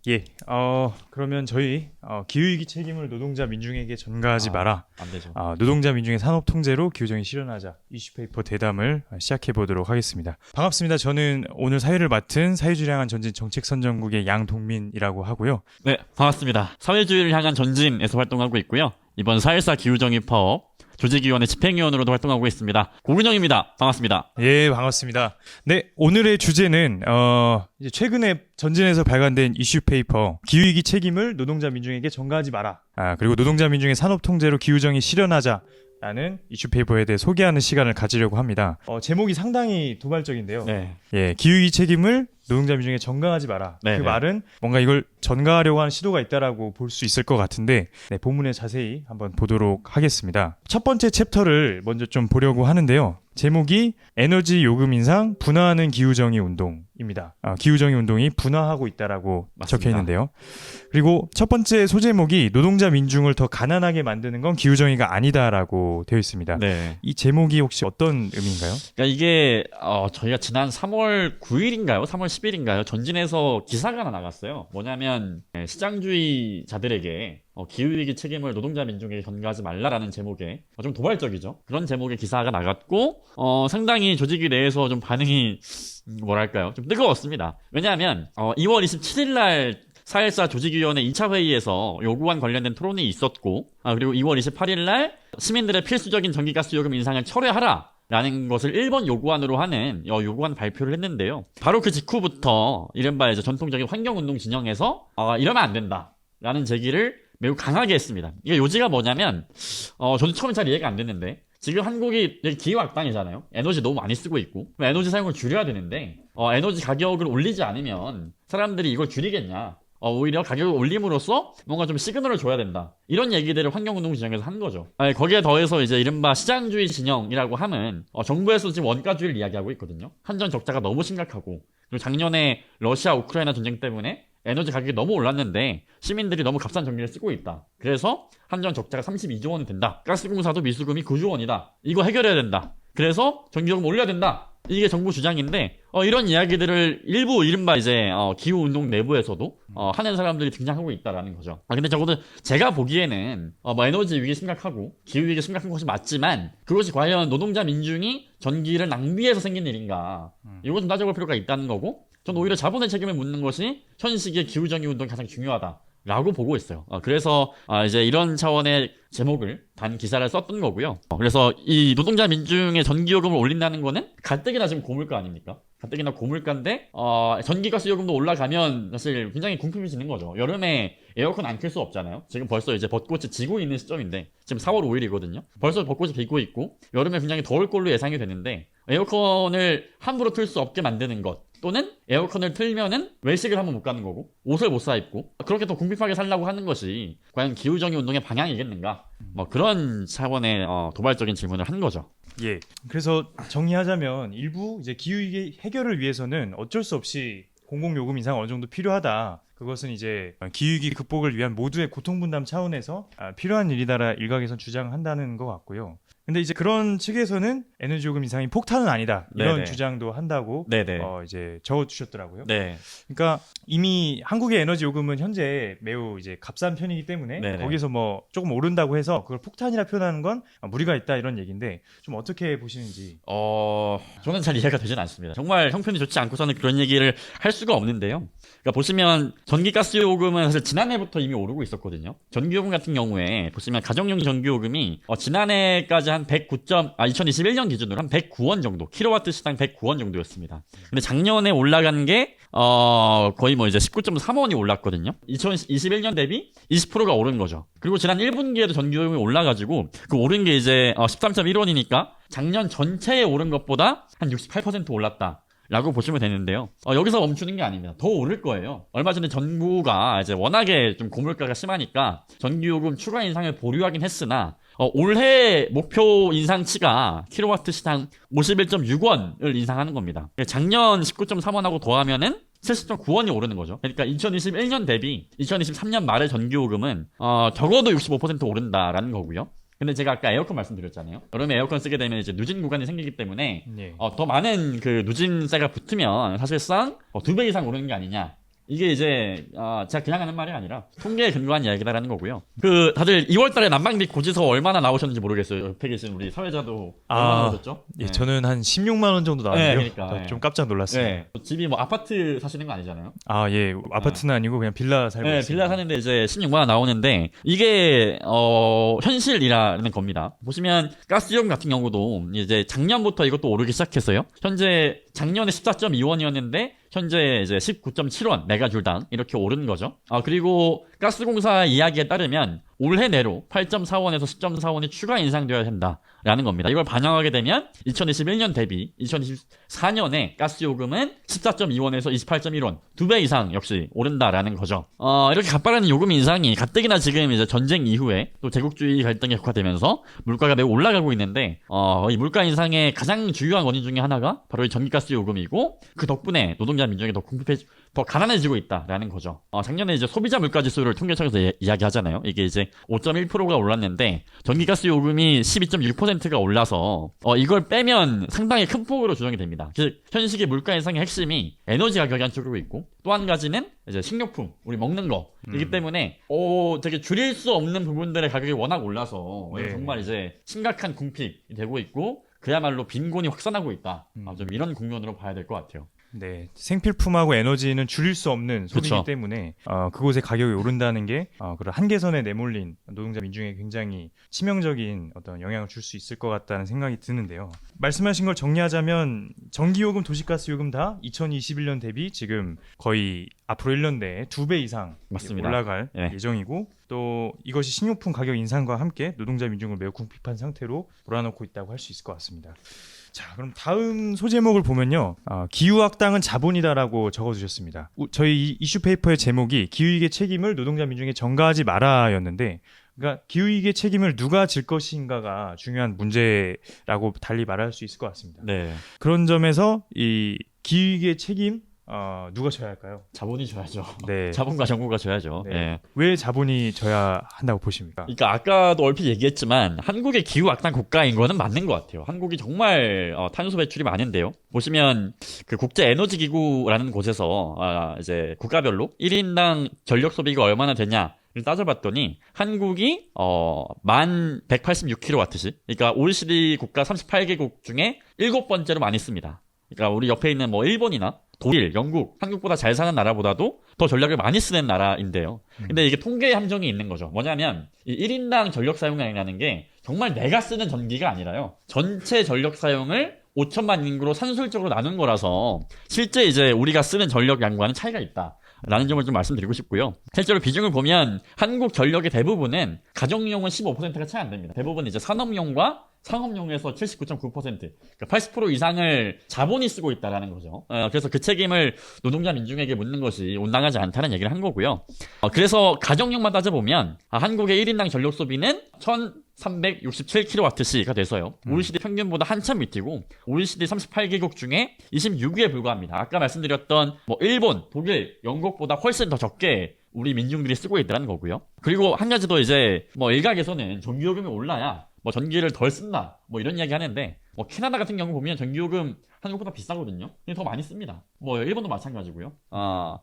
예, 그러면 저희 기후위기 책임을 노동자 민중에게 전가하지 마라. 안 되죠. 노동자 민중의 산업 통제로 기후정의 실현하자 이슈페이퍼 대담을 시작해 보도록 하겠습니다. 반갑습니다. 저는 오늘 사회를 맡은 사회주의를 향한 전진 정책선전국의 양동민이라고 하고요. 네, 반갑습니다. 사회주의를 향한 전진에서 활동하고 있고요. 이번 4.14 기후정의 파업 조직위원회 집행위원으로도 활동하고 있습니다. 고근영입니다. 반갑습니다. 예, 반갑습니다. 네, 오늘의 주제는 이제 최근에 전진에서 발간된 이슈페이퍼 기후위기 책임을 노동자 민중에게 전가하지 마라. 그리고 노동자 민중의 산업 통제로 기후정의 실현하자. 라는 이슈페이퍼에 대해 소개하는 시간을 가지려고 합니다. 제목이 상당히 도발적인데요. 네. 예, 기후위기 책임을 노동자 민중에게 전가하지 마라. 네, 그 네. 말은 뭔가 이걸 전가하려고 하는 시도가 있다라고 볼 수 있을 것 같은데, 네, 본문에 자세히 한번 보도록 하겠습니다. 첫 번째 챕터를 먼저 좀 보려고 하는데요. 제목이 에너지 요금 인상 분화하는 기후정의 운동입니다. 기후정의 운동이 분화하고 있다라고 맞습니다. 적혀 있는데요. 그리고 첫 번째 소제목이 노동자 민중을 더 가난하게 만드는 건 기후정의가 아니다라고 되어 있습니다. 네. 이 제목이 혹시 어떤 의미인가요? 그러니까 이게 저희가 지난 3월 9일인가요? 3월 10일인가요? 전진에서 기사가 하나 나갔어요. 뭐냐면 시장주의자들에게 기후위기 책임을 노동자 민중에게 전가하지 말라라는 제목의 좀 도발적이죠. 그런 제목의 기사가 나갔고 상당히 조직위 내에서 좀 반응이 뭐랄까요? 좀 뜨거웠습니다. 왜냐하면 2월 27일 날 4.14 조직위원회 2차 회의에서 요구안 관련된 토론이 있었고 그리고 2월 28일 날 시민들의 필수적인 전기가스 요금 인상을 철회하라 라는 것을 1번 요구안으로 하는 요구안 발표를 했는데요. 바로 그 직후부터 이른바 이제 전통적인 환경운동 진영에서 이러면 안 된다 라는 제기를 매우 강하게 했습니다. 이게 요지가 뭐냐면 저도 처음에 잘 이해가 안 됐는데 지금 한국이 기후악당이잖아요. 에너지 너무 많이 쓰고 있고 에너지 사용을 줄여야 되는데 에너지 가격을 올리지 않으면 사람들이 이걸 줄이겠냐. 오히려 가격을 올림으로써 뭔가 좀 시그널을 줘야 된다. 이런 얘기들을 환경운동 진영에서 한 거죠. 거기에 더해서 이제 이른바 시장주의 진영이라고 하면 정부에서 지금 원가주의를 이야기하고 있거든요. 한전 적자가 너무 심각하고 그리고 작년에 러시아 우크라이나 전쟁 때문에 에너지 가격이 너무 올랐는데 시민들이 너무 값싼 전기를 쓰고 있다. 그래서 한전 적자가 32조 원이 된다. 가스공사도 미수금이 9조 원이다. 이거 해결해야 된다. 그래서 전기요금 올려야 된다. 이게 정부 주장인데 이런 이야기들을 일부 이른바 이제 기후운동 내부에서도 하는 사람들이 등장하고 있다라는 거죠. 근데 적어도 제가 보기에는 에너지 위기 심각하고 기후 위기 심각한 것이 맞지만 그것이 과연 노동자 민중이 전기를 낭비해서 생긴 일인가 이거 좀 따져볼 필요가 있다는 거고 전 오히려 자본의 책임을 묻는 것이 현 시기의 기후정의 운동이 가장 중요하다라고 보고 있어요. 그래서 이제 이런 차원의 제목을 단 기사를 썼던 거고요. 그래서 이 노동자 민중의 전기요금을 올린다는 거는 가뜩이나 지금 고물가 아닙니까? 가뜩이나 고물가인데 전기가스 요금도 올라가면 사실 굉장히 궁핍해지는 거죠. 여름에 에어컨 안 켤 수 없잖아요. 지금 벌써 이제 벚꽃이 지고 있는 시점인데 지금 4월 5일이거든요. 벌써 벚꽃이 피고 있고 여름에 굉장히 더울 걸로 예상이 되는데 에어컨을 함부로 틀 수 없게 만드는 것 또는 에어컨을 틀면은 외식을 한번 못 가는 거고 옷을 못 사입고 그렇게 더 궁핍하게 살라고 하는 것이 과연 기후정의 운동의 방향이겠는가 그런 차원의 도발적인 질문을 한 거죠. 예. 그래서 정리하자면 일부 이제 기후위기 해결을 위해서는 어쩔 수 없이 공공요금 인상 어느 정도 필요하다. 그것은 이제 기후위기 극복을 위한 모두의 고통분담 차원에서 필요한 일이다라 일각에선 주장한다는 것 같고요. 근데 이제 그런 측에서는 에너지 요금 인상이 폭탄은 아니다 이런 네네. 주장도 한다고 네네. 이제 적어주셨더라고요. 네. 그러니까 이미 한국의 에너지 요금은 현재 매우 이제 값싼 편이기 때문에 네네. 거기서 뭐 조금 오른다고 해서 그걸 폭탄이라 표현하는 건 무리가 있다 이런 얘기인데 좀 어떻게 보시는지. 저는 잘 이해가 되진 않습니다. 정말 형편이 좋지 않고서는 그런 얘기를 할 수가 없는데요. 그러니까 보시면 전기가스 요금은 사실 지난해부터 이미 오르고 있었거든요. 전기요금 같은 경우에 보시면 가정용 전기요금이 지난해까지 한 2021년 기준으로 한 109원 정도, 킬로와트 시당 109원 정도였습니다. 근데 작년에 올라간 게 거의 뭐 이제 19.3원이 올랐거든요. 2021년 대비 20%가 오른 거죠. 그리고 지난 1분기에도 전기요금이 올라가지고 그 오른 게 이제 13.1원이니까 작년 전체에 오른 것보다 한 68% 올랐다. 라고 보시면 되는데요. 여기서 멈추는 게 아닙니다. 더 오를 거예요. 얼마 전에 정부가 이제 워낙에 좀 고물가가 심하니까 전기요금 추가 인상을 보류하긴 했으나 올해 목표 인상치가 킬로와트 시당 51.6원을 인상하는 겁니다. 작년 19.3원하고 더하면은 70.9원이 오르는 거죠. 그러니까 2021년 대비 2023년 말의 전기요금은 적어도 65% 오른다라는 거고요. 근데 제가 아까 에어컨 말씀드렸잖아요. 여름에 에어컨 쓰게 되면 이제 누진 구간이 생기기 때문에 네. 더 많은 그 누진세가 붙으면 사실상 2배 이상 오르는 게 아니냐. 이게 이제 제가 그냥 하는 말이 아니라 통계에 근거한 이야기다라는 거고요. 다들 2월달에 난방비 고지서 얼마나 나오셨는지 모르겠어요. 옆에 계신 우리 사회자도 얼마나 나오셨죠? 예, 네. 저는 한 16만 원 정도 나왔는데요. 네, 그러니까, 좀 깜짝 놀랐어요. 네. 집이 뭐 아파트 사시는 거 아니잖아요. 예, 아파트는 아니고 그냥 빌라 살고 네, 있습니다. 빌라 사는데 이제 16만 원 나오는데 이게 현실이라는 겁니다. 보시면 가스요금 같은 경우도 이제 작년부터 이것도 오르기 시작했어요. 현재 작년에 14.2원이었는데 현재 이제 19.7원 메가줄당 이렇게 오른 거죠. 그리고 가스공사 이야기에 따르면 올해 내로 8.4원에서 10.4원이 추가 인상되어야 된다라는 겁니다. 이걸 반영하게 되면 2021년 대비 2024년에 가스요금은 14.2원에서 28.1원 2배 이상 역시 오른다라는 거죠. 이렇게 가파른 요금 인상이 가뜩이나 지금 이제 전쟁 이후에 또 제국주의 갈등이 격화되면서 물가가 매우 올라가고 있는데 이 물가 인상의 가장 중요한 원인 중에 하나가 바로 이 전기가스 요금이고 그 덕분에 노동자 민중이 더 가난해지고 있다라는 거죠. 작년에 이제 소비자 물가 지수를 통계청에서 이야기하잖아요. 이게 이제 5.1%가 올랐는데 전기가스 요금이 12.6%가 올라서 이걸 빼면 상당히 큰 폭으로 조정이 됩니다. 즉 현식의 물가 인상의 핵심이 에너지 가격이 한쪽으로 있고 또 한 가지는 이제 식료품, 우리 먹는 거이기 때문에 되게 줄일 수 없는 부분들의 가격이 워낙 올라서 네. 정말 이제 심각한 궁핍이 되고 있고 그야말로 빈곤이 확산하고 있다. 좀 이런 국면으로 봐야 될 것 같아요. 네, 생필품하고 에너지는 줄일 수 없는 소비이기 그쵸. 때문에 그곳의 가격이 오른다는 게 그런 한계선에 내몰린 노동자 민중에 굉장히 치명적인 어떤 영향을 줄 수 있을 것 같다는 생각이 드는데요. 말씀하신 걸 정리하자면 전기요금, 도시가스요금 다 2021년 대비 지금 거의 앞으로 1년 내에 2배 이상 맞습니다. 올라갈 네. 예정이고 또 이것이 식료품 가격 인상과 함께 노동자 민중을 매우 궁핍한 상태로 몰아넣고 있다고 할 수 있을 것 같습니다. 자, 그럼 다음 소제목을 보면요. 기후학당은 자본이다라고 적어주셨습니다. 저희 이 이슈 페이퍼의 제목이 기후위기의 책임을 노동자 민중에 전가하지 마라였는데 그러니까 기후위기의 책임을 누가 질 것인가가 중요한 문제라고 달리 말할 수 있을 것 같습니다. 네. 그런 점에서 이 기후위기의 책임 누가 져야 할까요? 자본이 져야죠. 네. 자본과 정부가 져야죠. 네. 네. 왜 자본이 져야 한다고 보십니까? 그러니까 아까도 얼핏 얘기했지만 한국의 기후 악당 국가인 거는 맞는 것 같아요. 한국이 정말 탄소 배출이 많은데요. 보시면 그 국제 에너지 기구라는 곳에서 이제 국가별로 1인당 전력 소비가 얼마나 되냐를 따져봤더니 한국이 1186kWh, 그러니까 OECD 국가 38개국 중에 7번째로 많이 씁니다. 그러니까 우리 옆에 있는 뭐 일본이나 독일, 영국, 한국보다 잘 사는 나라보다도 더 전력을 많이 쓰는 나라인데요. 근데 이게 통계의 함정이 있는 거죠. 뭐냐면 이 1인당 전력 사용량이라는 게 정말 내가 쓰는 전기가 아니라요. 전체 전력 사용을 5천만 인구로 산술적으로 나눈 거라서 실제 이제 우리가 쓰는 전력량과는 차이가 있다. 라는 점을 좀 말씀드리고 싶고요. 실제로 비중을 보면 한국 전력의 대부분은 가정용은 15%가 채 안 됩니다. 대부분 이제 산업용과 상업용에서 79.9%, 그러니까 80% 이상을 자본이 쓰고 있다라는 거죠. 그래서 그 책임을 노동자 민중에게 묻는 것이 온당하지 않다는 얘기를 한 거고요. 그래서 가정용만 따져보면 한국의 1인당 전력 소비는 1367kWh가 돼서요. OECD 평균보다 한참 밑이고 OECD 38개국 중에 26위에 불과합니다. 아까 말씀드렸던 뭐 일본, 독일, 영국보다 훨씬 더 적게 우리 민중들이 쓰고 있다는 거고요. 그리고 한 가지 더 이제 뭐 일각에서는 전기요금이 올라야 뭐 전기를 덜 쓴다 뭐 이런 이야기 하는데 뭐 캐나다 같은 경우 보면 전기요금 한국보다 비싸거든요. 근데 더 많이 씁니다. 뭐 일본도 마찬가지고요.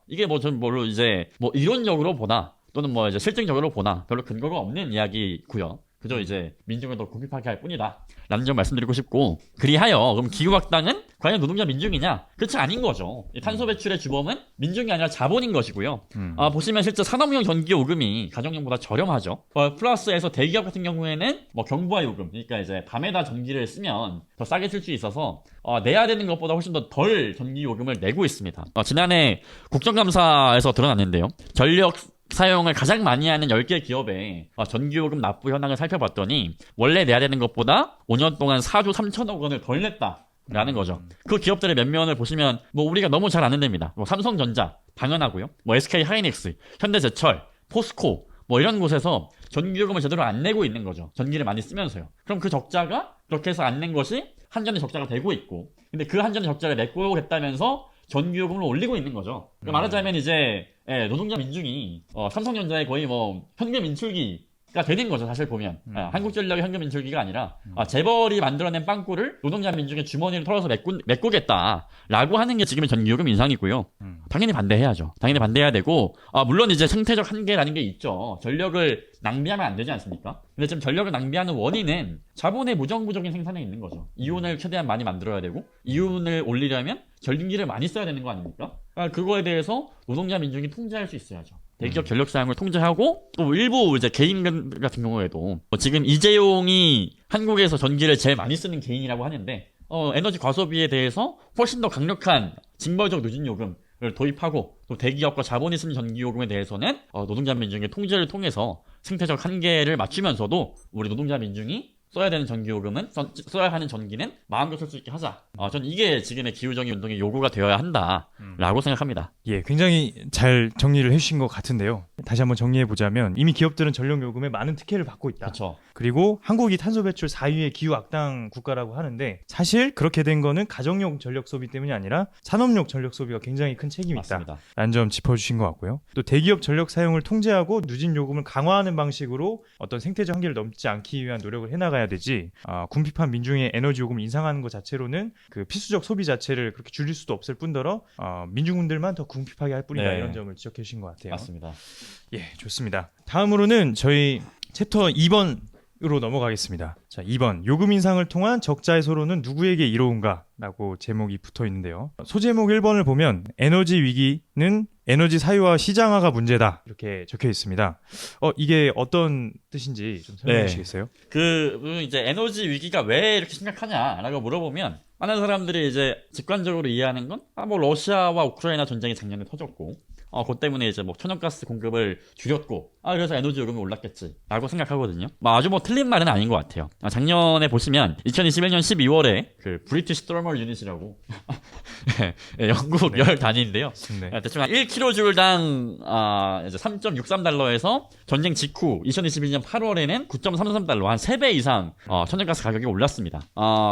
이게 뭐 전 뭘로 이제 뭐 이론적으로 보나 또는 뭐 이제 실증적으로 보나 별로 근거가 없는 이야기고요. 그저 이제 민중을 더 궁핍하게 할 뿐이다 라는 점 말씀드리고 싶고, 그리하여 그럼 기후학당은 과연 노동자 민중이냐? 그렇지 아닌 거죠. 이 탄소 배출의 주범은 민중이 아니라 자본인 것이고요. 보시면 실제 산업용 전기 요금이 가정용보다 저렴하죠. 플러스에서 대기업 같은 경우에는 뭐 경부화 요금, 그러니까 이제 밤에다 전기를 쓰면 더 싸게 쓸 수 있어서 내야 되는 것보다 훨씬 더 덜 전기 요금을 내고 있습니다. 지난해 국정감사에서 드러났는데요. 전력 사용을 가장 많이 하는 10개 기업의 전기요금 납부 현황을 살펴봤더니 원래 내야 되는 것보다 5년 동안 4조 3천억 원을 덜 냈다라는 거죠. 그 기업들의 면면을 보시면 뭐 우리가 너무 잘 아는 데입니다. 뭐 삼성전자 당연하고요. 뭐 SK 하이닉스, 현대제철, 포스코 뭐 이런 곳에서 전기요금을 제대로 안 내고 있는 거죠. 전기를 많이 쓰면서요. 그럼 그 적자가 그렇게 해서 안 낸 것이 한전의 적자가 되고 있고, 근데 그 한전의 적자를 메꾸겠다면서 전기요금을 올리고 있는 거죠. 그러니까 말하자면 이제 노동자 민중이 삼성전자의 거의 뭐 현금 인출기 되는 거죠, 사실 보면. 한국전력의 현금 인출기가 아니라 재벌이 만들어낸 빵꾸를 노동자 민중의 주머니를 털어서 메꾸겠다라고 하는 게 지금의 전기요금 인상이고요. 당연히 반대해야죠. 당연히 반대해야 되고 물론 이제 생태적 한계라는 게 있죠. 전력을 낭비하면 안 되지 않습니까? 근데 지금 전력을 낭비하는 원인은 자본의 무정부적인 생산에 있는 거죠. 이윤을 최대한 많이 만들어야 되고 이윤을 올리려면 전기를 많이 써야 되는 거 아닙니까? 그거에 대해서 노동자 민중이 통제할 수 있어야죠. 대기업 전력 사용을 통제하고 또 일부 이제 개인 같은 경우에도 지금 이재용이 한국에서 전기를 제일 많이 쓰는 개인이라고 하는데 에너지 과소비에 대해서 훨씬 더 강력한 징벌적 누진 요금을 도입하고 또 대기업과 자본이 쓰는 전기 요금에 대해서는 노동자 민중의 통제를 통해서 생태적 한계를 맞추면서도 우리 노동자 민중이 써야 되는 전기요금은 써야 하는 전기는 마음껏 쓸 수 있게 하자. 전 이게 지금의 기후정의 운동의 요구가 되어야 한다라고 생각합니다. 예, 굉장히 잘 정리를 해주신 것 같은데요. 다시 한번 정리해보자면 이미 기업들은 전력요금에 많은 특혜를 받고 있다. 그렇죠. 그리고 한국이 탄소 배출 4위의 기후 악당 국가라고 하는데 사실 그렇게 된 거는 가정용 전력 소비 때문이 아니라 산업용 전력 소비가 굉장히 큰 책임이 맞습니다. 있다라는 점 짚어주신 것 같고요. 또 대기업 전력 사용을 통제하고 누진 요금을 강화하는 방식으로 어떤 생태적 한계를 넘지 않기 위한 노력을 해나가야 되지 궁핍한 민중의 에너지 요금을 인상하는 것 자체로는 그 필수적 소비 자체를 그렇게 줄일 수도 없을 뿐더러 민중분들만 더 궁핍하게 할 뿐이다. 네. 이런 점을 지적해 주신 것 같아요. 맞습니다. 예, 좋습니다. 다음으로는 저희 챕터 2번으로 넘어가겠습니다. 자, 2번. 요금 인상을 통한 적자 해소로는 누구에게 이로운가? 라고 제목이 붙어 있는데요. 소제목 1번을 보면 에너지 위기는 에너지 사유화 시장화가 문제다. 이렇게 적혀 있습니다. 이게 어떤 뜻인지 좀 설명해 주시겠어요? 이제 에너지 위기가 왜 이렇게 심각하냐라고 물어보면 많은 사람들이 이제 직관적으로 이해하는 건 뭐 러시아와 우크라이나 전쟁이 작년에 터졌고 그것 때문에 이제 뭐 천연가스 공급을 줄였고 그래서 에너지 요금이 올랐겠지라고 생각하거든요. 아주 틀린 말은 아닌 것 같아요. 작년에 보시면 2021년 12월에 그 브리티시 터멀 유닛이라고 영국 열 단위인데요. 네. 대충 한 1kJ당 이제 3.63달러에서 전쟁 직후 2021년 8월에는 9.33달러 한 3배 이상 천연가스 가격이 올랐습니다.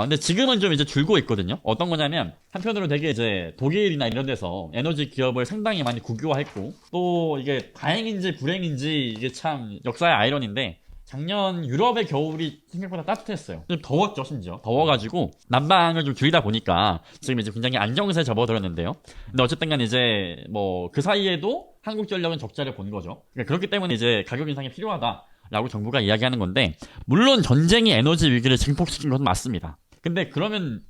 근데 지금은 좀 이제 줄고 있거든요. 어떤 거냐면 한편으로 되게 이제 독일이나 이런 데서 에너지 기업을 상당히 많이 국유화했고 또 이게 다행인지 불행인지 이게 참 역사의 아이러니인데 작년 유럽의 겨울이 생각보다 따뜻했어요. 좀 더웠죠, 심지어. 더워가지고 난방을 좀 줄이다 보니까 지금 이제 굉장히 안정세에 접어들었는데요. 근데 어쨌든 간 이제 그 사이에도 한국전력은 적자를 본 거죠. 그러니까 그렇기 때문에 이제 가격 인상이 필요하다라고 정부가 이야기하는 건데 물론 전쟁이 에너지 위기를 증폭시킨 것은 맞습니다. 근데 그러면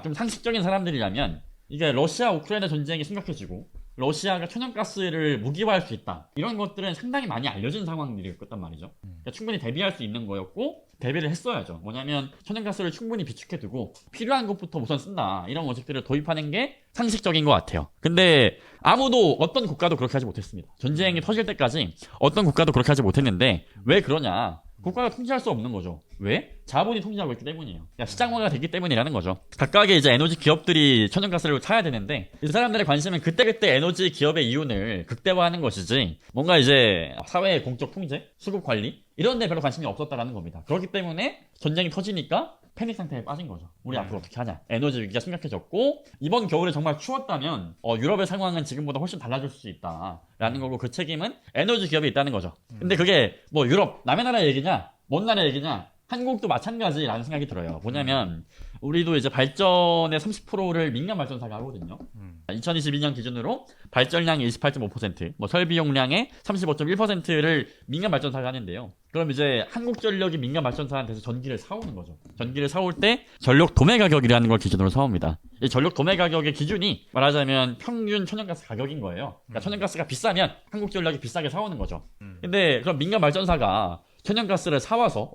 좀 상식적인 사람들이라면 이게 러시아 우크라이나 전쟁이 심각해지고 러시아가 천연가스를 무기화할 수 있다. 이런 것들은 상당히 많이 알려진 상황들이었단 말이죠. 그러니까 충분히 대비할 수 있는 거였고 대비를 했어야죠. 뭐냐면 천연가스를 충분히 비축해두고 필요한 것부터 우선 쓴다. 이런 원칙들을 도입하는 게 상식적인 것 같아요. 근데 아무도 어떤 국가도 그렇게 하지 못했습니다. 전쟁이 터질 때까지 어떤 국가도 그렇게 하지 못했는데 왜 그러냐? 국가가 통제할 수 없는 거죠. 왜? 자본이 통제하고 있기 때문이에요. 그러니까 시장화가 되기 때문이라는 거죠. 각각의 이제 에너지 기업들이 천연가스를 타야 되는데 이 사람들의 관심은 그때그때 에너지 기업의 이윤을 극대화하는 것이지 뭔가 이제 사회의 공적 통제, 수급 관리 이런 데 별로 관심이 없었다라는 겁니다. 그렇기 때문에 전쟁이 터지니까 패닉 상태에 빠진 거죠. 우리 앞으로 어떻게 하냐. 에너지 위기가 심각해졌고 이번 겨울에 정말 추웠다면 유럽의 상황은 지금보다 훨씬 달라질 수 있다라는 거고 그 책임은 에너지 기업에 있다는 거죠. 근데 그게 유럽 남의 나라 얘기냐 먼 나라 얘기냐 한국도 마찬가지라는 생각이 들어요. 뭐냐면 우리도 이제 발전의 30%를 민간 발전사가 하거든요. 2022년 기준으로 발전량의 28.5%, 설비 용량의 35.1%를 민간 발전사가 하는데요. 그럼 이제 한국전력이 민간 발전사한테서 전기를 사오는 거죠. 전기를 사올 때 전력 도매 가격이라는 걸 기준으로 사옵니다. 이 전력 도매 가격의 기준이 말하자면 평균 천연가스 가격인 거예요. 그러니까 천연가스가 비싸면 한국전력이 비싸게 사오는 거죠. 근데 그럼 민간 발전사가 천연가스를 사와서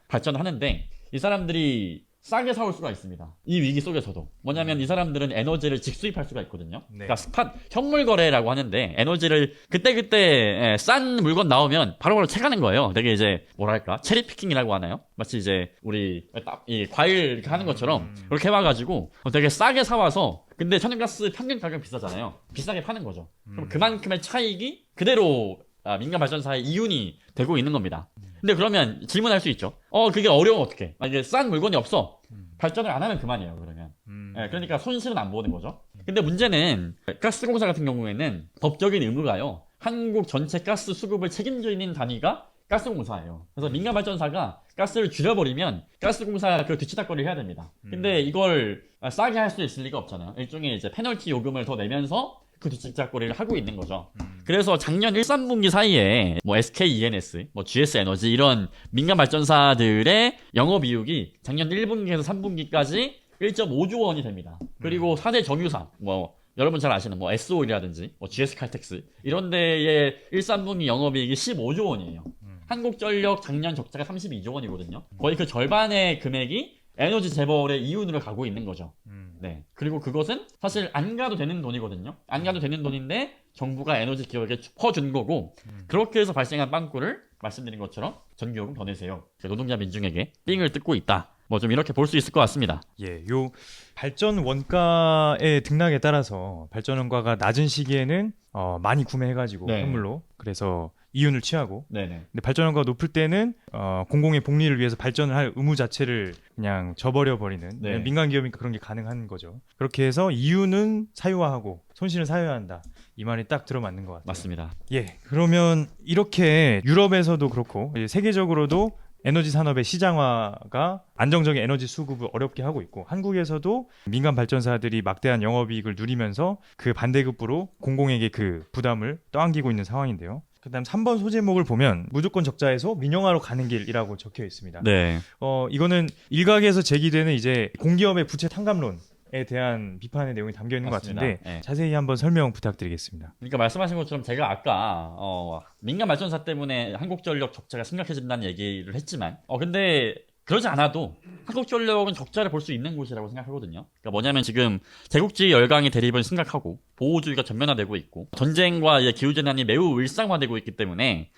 발전을 하는데 이 사람들이 싸게 사올 수가 있습니다. 이 위기 속에서도. 뭐냐면 이 사람들은 에너지를 직수입할 수가 있거든요. 네. 그러니까 현물 거래라고 하는데 에너지를 그때 싼 물건 나오면 바로바로 채가는 거예요. 되게 이제 뭐랄까 체리 피킹이라고 하나요? 마치 이제 우리 이 과일 이렇게 하는 것처럼 그렇게 해와가지고 되게 싸게 사와서 근데 천연가스 평균 가격 비싸잖아요. 비싸게 파는 거죠. 그럼 그만큼의 차익이 그대로 민간 발전사의 이윤이 되고 있는 겁니다. 근데 그러면 질문할 수 있죠. 그게 어려우면 어떡해? 이게 싼 물건이 없어. 발전을 안 하면 그만이에요, 그러면. 그러니까 손실은 안 보는 거죠. 근데 문제는 가스공사 같은 경우에는 법적인 의무가요. 한국 전체 가스 수급을 책임져 있는 단위가 가스공사예요. 그래서 민간 발전사가 가스를 줄여버리면 가스공사가 그 뒤치다거리를 해야 됩니다. 근데 이걸 싸게 할 수 있을 리가 없잖아요. 일종의 이제 페널티 요금을 더 내면서 그 뒤치다거리를 하고 있는 거죠. 그래서 작년 1, 3분기 사이에 뭐 SK ENS, 뭐 GS 에너지 이런 민간 발전사들의 영업이익이 작년 1분기에서 3분기까지 1.5조 원이 됩니다. 그리고 4대 정유사, 뭐 여러분 잘 아시는 뭐 SO이라든지 뭐 GS 칼텍스 이런 데의 1, 3분기 영업이익이 15조 원이에요. 한국전력 작년 적자가 32조 원이거든요. 거의 그 절반의 금액이 에너지 재벌의 이윤으로 가고 있는 거죠. 네. 그리고 그것은 사실 안 가도 되는 돈이거든요. 안 가도 되는 돈인데 정부가 에너지 기업에게 퍼준 거고 그렇게 해서 발생한 빵꾸를 말씀드린 것처럼 전기요금 더 내세요. 노동자 민중에게 삥을 뜯고 있다. 뭐 좀 이렇게 볼 수 있을 것 같습니다. 예, 요 발전 원가의 등락에 따라서 발전 원가가 낮은 시기에는 많이 구매해가지고 네. 현물로 그래서 이윤을 취하고 네네. 근데 발전 원가가 높을 때는 공공의 복리를 위해서 발전을 할 의무 자체를 그냥 저버려 버리는 네. 민간 기업이니까 그런 게 가능한 거죠. 그렇게 해서 이윤은 사유화하고 손실은 사유화한다. 이 말이 딱 들어맞는 것 같아요. 맞습니다. 예, 그러면 이렇게 유럽에서도 그렇고 세계적으로도 에너지 산업의 시장화가 안정적인 에너지 수급을 어렵게 하고 있고 한국에서도 민간 발전사들이 막대한 영업이익을 누리면서 그 반대급부로 공공에게 그 부담을 떠안기고 있는 상황인데요. 그다음 3번 소제목을 보면 무조건 적자에서 민영화로 가는 길이라고 적혀 있습니다. 네. 이거는 일각에서 제기되는 이제 공기업의 부채 탕감론에 대한 비판의 내용이 담겨 있는 맞습니다. 것 같은데 네. 자세히 한번 설명 부탁드리겠습니다. 그러니까 말씀하신 것처럼 제가 아까 민간 발전사 때문에 한국전력 적자가 심각해진다는 얘기를 했지만 근데 그러지 않아도 한국전력은 적자를 볼 수 있는 곳이라고 생각하거든요. 그러니까 뭐냐면 지금 대국지 열강의 대립은 심각하고 보호주의가 전면화되고 있고 전쟁과 이제 기후재난이 매우 일상화되고 있기 때문에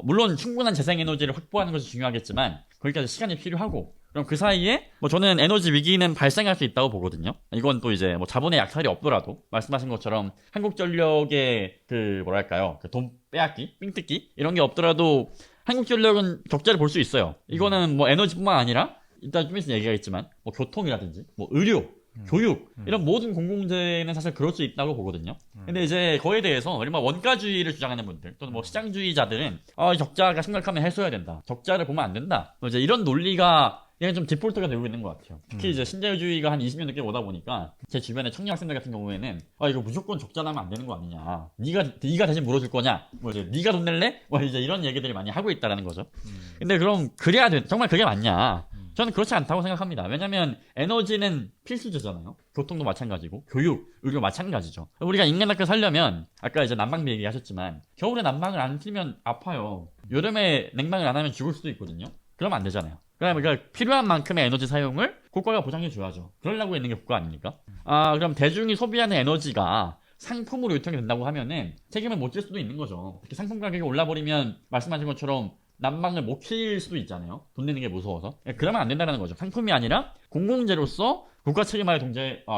물론 충분한 재생에너지를 확보하는 것이 중요하겠지만 거기까지 시간이 필요하고 그럼 그 사이에 뭐 저는 에너지 위기는 발생할 수 있다고 보거든요. 이건 또 이제 뭐 자본의 약탈이 없더라도 말씀하신 것처럼 한국전력의 그 뭐랄까요 그 돈 빼앗기, 삥뜯기 이런 게 없더라도 한국전력은 적자를 볼 수 있어요. 이거는 뭐 에너지뿐만 아니라 일단 좀 있으면 얘기하겠지만 뭐 교통이라든지 뭐 의료, 교육 이런 모든 공공재는 사실 그럴 수 있다고 보거든요. 근데 이제 거기에 대해서 얼마 원가주의를 주장하는 분들 또는 뭐 시장주의자들은 적자가 심각하면 해소해야 된다. 적자를 보면 안 된다. 뭐 이제 이런 논리가 그냥 좀 디폴트가 되고 있는 것 같아요. 특히 이제 신자유주의가 한 20년 넘게 오다 보니까 제 주변의 청년 학생들 같은 경우에는 이거 무조건 적자 나면 안 되는 거 아니냐. 네가 대신 물어줄 거냐. 뭐 이제 네가 돈 낼래? 뭐 이제 이런 얘기들을 많이 하고 있다라는 거죠. 근데 그럼 그래야 돼. 정말 그게 맞냐? 저는 그렇지 않다고 생각합니다. 왜냐면 에너지는 필수제잖아요. 교통도 마찬가지고 교육, 의료 마찬가지죠. 우리가 인간답게 살려면 아까 이제 난방비 얘기하셨지만 겨울에 난방을 안 틀면 아파요. 여름에 냉방을 안 하면 죽을 수도 있거든요. 그러면 안 되잖아요. 그러니까 필요한 만큼의 에너지 사용을 국가가 보장해 줘야죠. 그러려고 있는 게 국가 아닙니까? 그럼 대중이 소비하는 에너지가 상품으로 유통이 된다고 하면은 책임을 못 질 수도 있는 거죠. 특히 상품 가격이 올라버리면 말씀하신 것처럼 난방을 못 킬 수도 있잖아요. 돈 내는 게 무서워서. 그러면 안 된다는 거죠. 상품이 아니라 공공재로서 국가 책임하에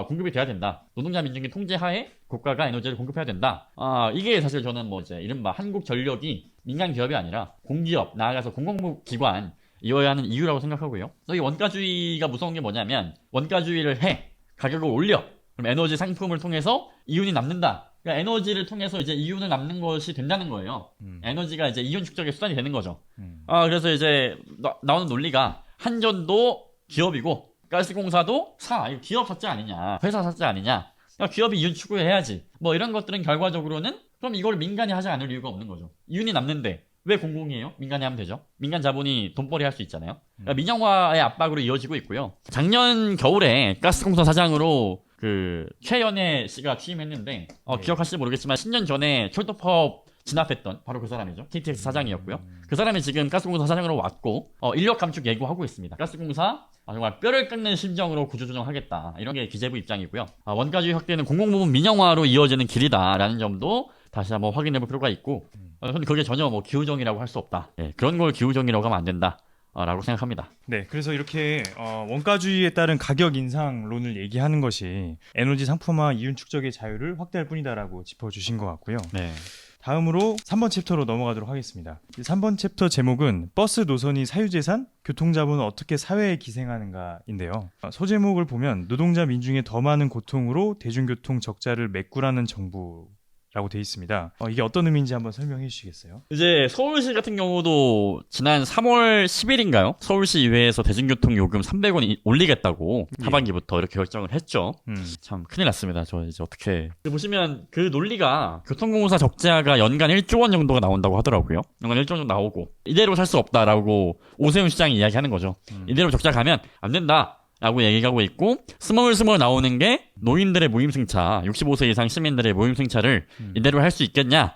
공급이 돼야 된다. 노동자 민중의 통제하에 국가가 에너지를 공급해야 된다. 이게 사실 저는 뭐 이제 이른바 한국전력이 민간 기업이 아니라 공기업, 나아가서 공공기관 이어야 하는 이유라고 생각하고요. 또 이 원가주의가 무서운 게 뭐냐면 원가주의를 해 가격을 올려 그럼 에너지 상품을 통해서 이윤이 남는다. 그러니까 에너지를 통해서 이제 이윤을 남는 것이 된다는 거예요. 에너지가 이제 이윤 축적의 수단이 되는 거죠. 그래서 이제 나오는 논리가 한전도 기업이고 가스공사도 이거 기업 사채 아니냐, 회사 사채 아니냐. 그러니까 기업이 이윤 추구해야지. 뭐 이런 것들은 결과적으로는 그럼 이걸 민간이 하지 않을 이유가 없는 거죠. 이윤이 남는데. 왜 공공이에요? 민간이 하면 되죠. 민간 자본이 돈벌이 할 수 있잖아요. 그러니까 민영화의 압박으로 이어지고 있고요. 작년 겨울에 가스공사 사장으로 그 최연애 씨가 취임했는데 기억하실지 모르겠지만 10년 전에 철도법 진압했던 바로 그 사람이죠. KTX 사장이었고요. 그 사람이 지금 가스공사 사장으로 왔고 인력 감축 예고하고 있습니다. 가스공사 정말 뼈를 깎는 심정으로 구조조정하겠다. 이런 게 기재부 입장이고요. 원가주의 확대는 공공부문 민영화로 이어지는 길이다라는 점도 다시 한번 확인해 볼 필요가 있고 근데 그게 전혀 뭐 기후정의라고 할 수 없다. 그런 걸 기후정의라고 하면 안 된다. 라고 생각합니다. 네, 그래서 이렇게 원가주의에 따른 가격 인상론을 얘기하는 것이 에너지 상품화 이윤 축적의 자유를 확대할 뿐이다라고 짚어주신 것 같고요. 네. 다음으로 3번 챕터로 넘어가도록 하겠습니다. 3번 챕터 제목은 버스 노선이 사유재산, 교통자본은 어떻게 사회에 기생하는가인데요. 소제목을 보면 노동자 민중의 더 많은 고통으로 대중교통 적자를 메꾸라는 정부라고 라고 돼 있습니다. 이게 어떤 의미인지 한번 설명해 주시겠어요? 이제 서울시 같은 경우도 지난 3월 10일인가요? 서울시 의회에서 대중교통 요금 300원 올리겠다고 예. 하반기부터 이렇게 결정을 했죠. 음. 참 큰일 났습니다. 저 이제 어떻게 보시면 그 논리가 교통공사 적자가 연간 1조 원 정도가 나온다고 하더라고요. 연간 1조 원 정도 나오고 이대로 살 수 없다라고 오세훈 시장이 이야기하는 거죠. 이대로 적자 가면 안 된다. 라고 얘기하고 있고 스멀스멀 나오는 게 노인들의 무임승차 65세 이상 시민들의 무임승차를 이대로 할 수 있겠냐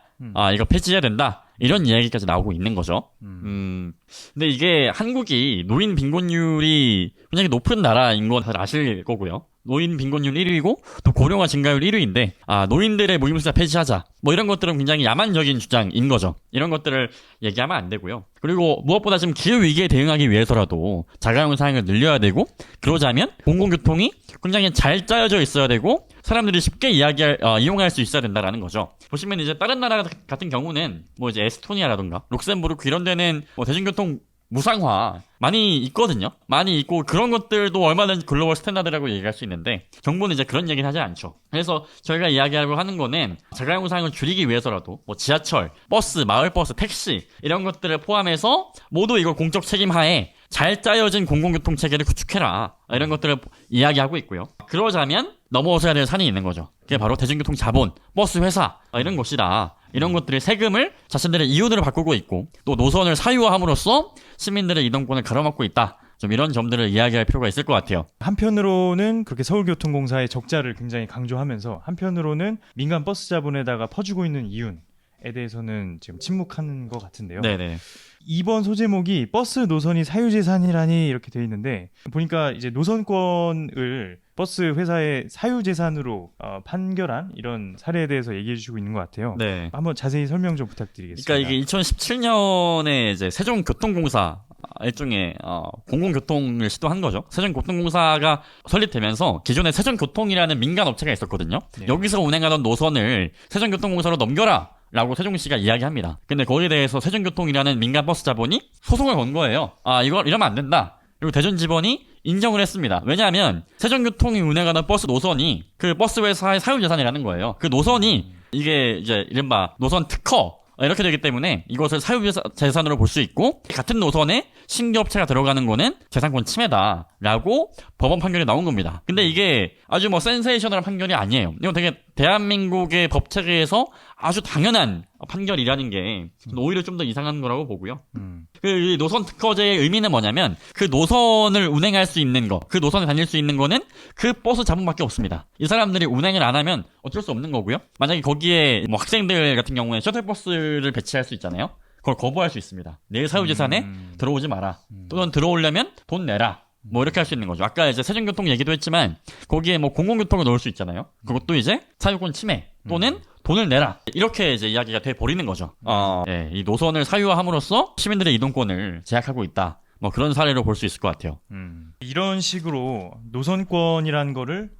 이거 폐지해야 된다 이런 이야기까지 나오고 있는 거죠. 근데 이게 한국이 노인 빈곤율이 굉장히 높은 나라인 건 다들 아실 거고요. 노인 빈곤율 1위고 또 고령화 증가율 1위인데 노인들의 무임승차 폐지하자 뭐 이런 것들은 굉장히 야만적인 주장인 거죠. 이런 것들을 얘기하면 안 되고요. 그리고 무엇보다 지금 기후위기에 대응하기 위해서라도 자가용 사용을 늘려야 되고 그러자면 공공교통이 굉장히 잘 짜여져 있어야 되고 사람들이 쉽게 이용할 수 있어야 된다라는 거죠. 보시면 이제 다른 나라 같은 경우는 뭐 이제 에스토니아라던가 룩셈부르크 이런 데는 뭐 대중교통 무상화 많이 있거든요. 많이 있고 그런 것들도 얼마든지 글로벌 스탠다드라고 얘기할 수 있는데 정부는 이제 그런 얘기는 하지 않죠. 그래서 저희가 이야기하려고 하는 거는 자가용 사용을 줄이기 위해서라도 뭐 지하철, 버스, 마을버스, 택시 이런 것들을 포함해서 모두 이걸 공적 책임하에 잘 짜여진 공공교통 체계를 구축해라 이런 것들을 이야기하고 있고요. 그러자면 넘어서야 될 산이 있는 거죠. 그게 바로 대중교통 자본, 버스 회사 이런 것이다. 이런 것들이 세금을 자신들의 이윤으로 바꾸고 있고 또 노선을 사유화함으로써 시민들의 이동권을 가로막고 있다. 좀 이런 점들을 이야기할 필요가 있을 것 같아요. 한편으로는 그렇게 서울교통공사의 적자를 굉장히 강조하면서 한편으로는 민간 버스 자본에다가 퍼주고 있는 이윤에 대해서는 지금 침묵하는 것 같은데요. 네네. 이번 소제목이 버스 노선이 사유재산이라니 이렇게 돼 있는데 보니까 이제 노선권을 버스 회사의 사유재산으로 판결한 이런 사례에 대해서 얘기해 주시고 있는 것 같아요. 네. 한번 자세히 설명 좀 부탁드리겠습니다. 그러니까 이게 2017년에 이제 세종교통공사 일종의 공공교통을 시도한 거죠. 세종교통공사가 설립되면서 기존에 세종교통이라는 민간 업체가 있었거든요. 네. 여기서 운행하던 노선을 세종교통공사로 넘겨라. 라고 세종시가 이야기합니다. 근데 거기에 대해서 세종교통이라는 민간 버스 자본이 소송을 건 거예요. 이걸 이러면 안 된다. 그리고 대전지법이 인정을 했습니다. 왜냐하면 세종교통이 운행하는 버스 노선이 그 버스 회사의 사유재산이라는 거예요. 그 노선이 이게 이제 이른바 노선 특허 이렇게 되기 때문에 이것을 사유재산으로 볼 수 있고 같은 노선에 신규 업체가 들어가는 거는 재산권 침해다라고 법원 판결이 나온 겁니다. 근데 이게 아주 뭐 센세이셔널한 판결이 아니에요. 이건 되게 대한민국의 법 체계에서 아주 당연한 판결이라는 게 오히려 좀 더 이상한 거라고 보고요. 그 노선 특허제의 의미는 뭐냐면 그 노선을 운행할 수 있는 거, 그 노선에 다닐 수 있는 거는 그 버스 자본밖에 없습니다. 이 사람들이 운행을 안 하면 어쩔 수 없는 거고요. 만약에 거기에 뭐 학생들 같은 경우에 셔틀버스를 배치할 수 있잖아요. 그걸 거부할 수 있습니다. 내 사유재산에 들어오지 마라. 또는 들어오려면 돈 내라. 뭐 이렇게 할 수 있는 거죠. 아까 이제 세종교통 얘기도 했지만 거기에 뭐 공공교통을 넣을 수 있잖아요. 그것도 이제 사유권 침해 또는 돈을 내라. 이렇게 이제 이야기가 돼 버리는 거죠. 예, 이 노선을 사유화함으로써 시민들의 이동권을 제약하고 있다. 뭐 그런 사례로 볼 수 있을 것 같아요. 이런 식으로 노선권이라는 거를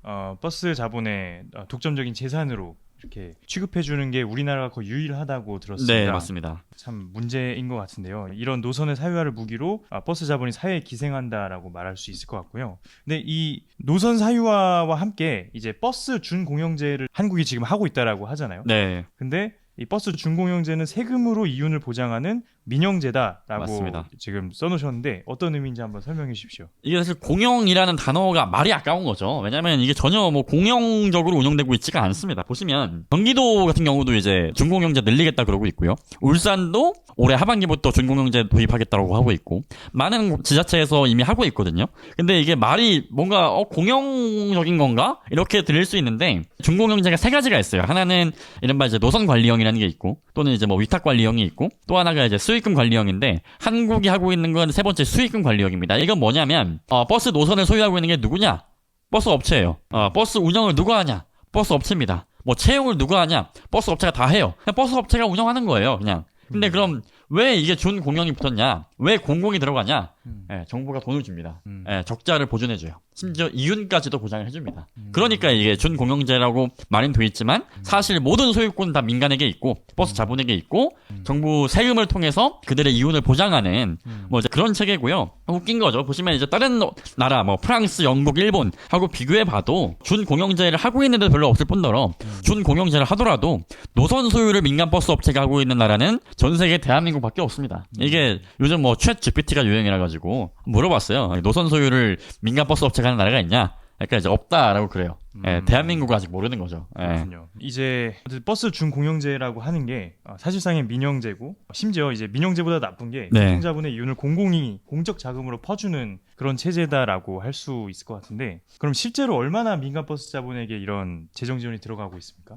버스 자본의 독점적인 재산으로 이렇게 취급해주는 게 우리나라가 거의 유일하다고 들었습니다. 네, 맞습니다. 참 문제인 것 같은데요. 이런 노선의 사유화를 무기로 버스 자본이 사회에 기생한다라고 말할 수 있을 것 같고요. 근데 이 노선 사유화와 함께 이제 버스 준공영제를 한국이 지금 하고 있다라고 하잖아요. 네. 근데 이 버스 준공영제는 세금으로 이윤을 보장하는 민영제다라고 맞습니다. 지금 써놓으셨는데 어떤 의미인지 한번 설명해 주십시오. 이게 사실 공영이라는 단어가 말이 아까운 거죠. 왜냐면 이게 전혀 뭐 공영적으로 운영되고 있지가 않습니다. 보시면 경기도 같은 경우도 이제 준공영제 늘리겠다 그러고 있고요. 울산도 올해 하반기부터 준공영제 도입하겠다고 하고 있고 많은 지자체에서 이미 하고 있거든요. 근데 이게 말이 뭔가 공영적인 건가? 이렇게 들릴 수 있는데 준공영제가 세 가지가 있어요. 하나는 이른바 이제 노선관리형이라는 게 있고 또는 이제 뭐 위탁관리형이 있고 또 하나가 이제 수익금 관리형인데 한국이 하고 있는 건 세 번째 수익금 관리형입니다. 이건 뭐냐면 버스 노선을 소유하고 있는 게 누구냐? 버스 업체예요. 버스 운영을 누가 하냐? 버스 업체입니다. 뭐 채용을 누가 하냐? 버스 업체가 다 해요. 그냥 버스 업체가 운영하는 거예요. 그냥. 근데 그럼 왜 이게 준공영이 붙었냐? 왜 공공이 들어가냐? 예, 정부가 돈을 줍니다. 음. 예, 적자를 보존해줘요. 심지어 이윤까지도 보장을 해줍니다. 그러니까 이게 준공영제라고 말은 돼 있지만 사실 모든 소유권은 다 민간에게 있고 버스 자본에게 있고 정부 세금을 통해서 그들의 이윤을 보장하는 뭐 이제 그런 체계고요. 웃긴 거죠. 보시면 이제 다른 나라 뭐 프랑스, 영국, 일본 하고 비교해 봐도 준공영제를 하고 있는 데 별로 없을 뿐더러 준공영제를 하더라도 노선 소유를 민간 버스 업체가 하고 있는 나라는 전 세계 대한민국밖에 없습니다. 이게 요즘 뭐 챗 GPT가 유행이라 가지고 물어봤어요. 노선 소유를 민간 버스 업체가 하는 나라가 있냐? 그러니까 이제 없다라고 그래요. 예, 대한민국은 아직 모르는 거죠. 예. 그렇군요. 이제 버스 준공영제라고 하는 게 사실상의 민영제고 심지어 이제 민영제보다 나쁜 게 네. 교통자본의 이윤을 공공이 공적 자금으로 퍼주는 그런 체제다라고 할 수 있을 것 같은데 그럼 실제로 얼마나 민간 버스 자본에게 이런 재정 지원이 들어가고 있습니까?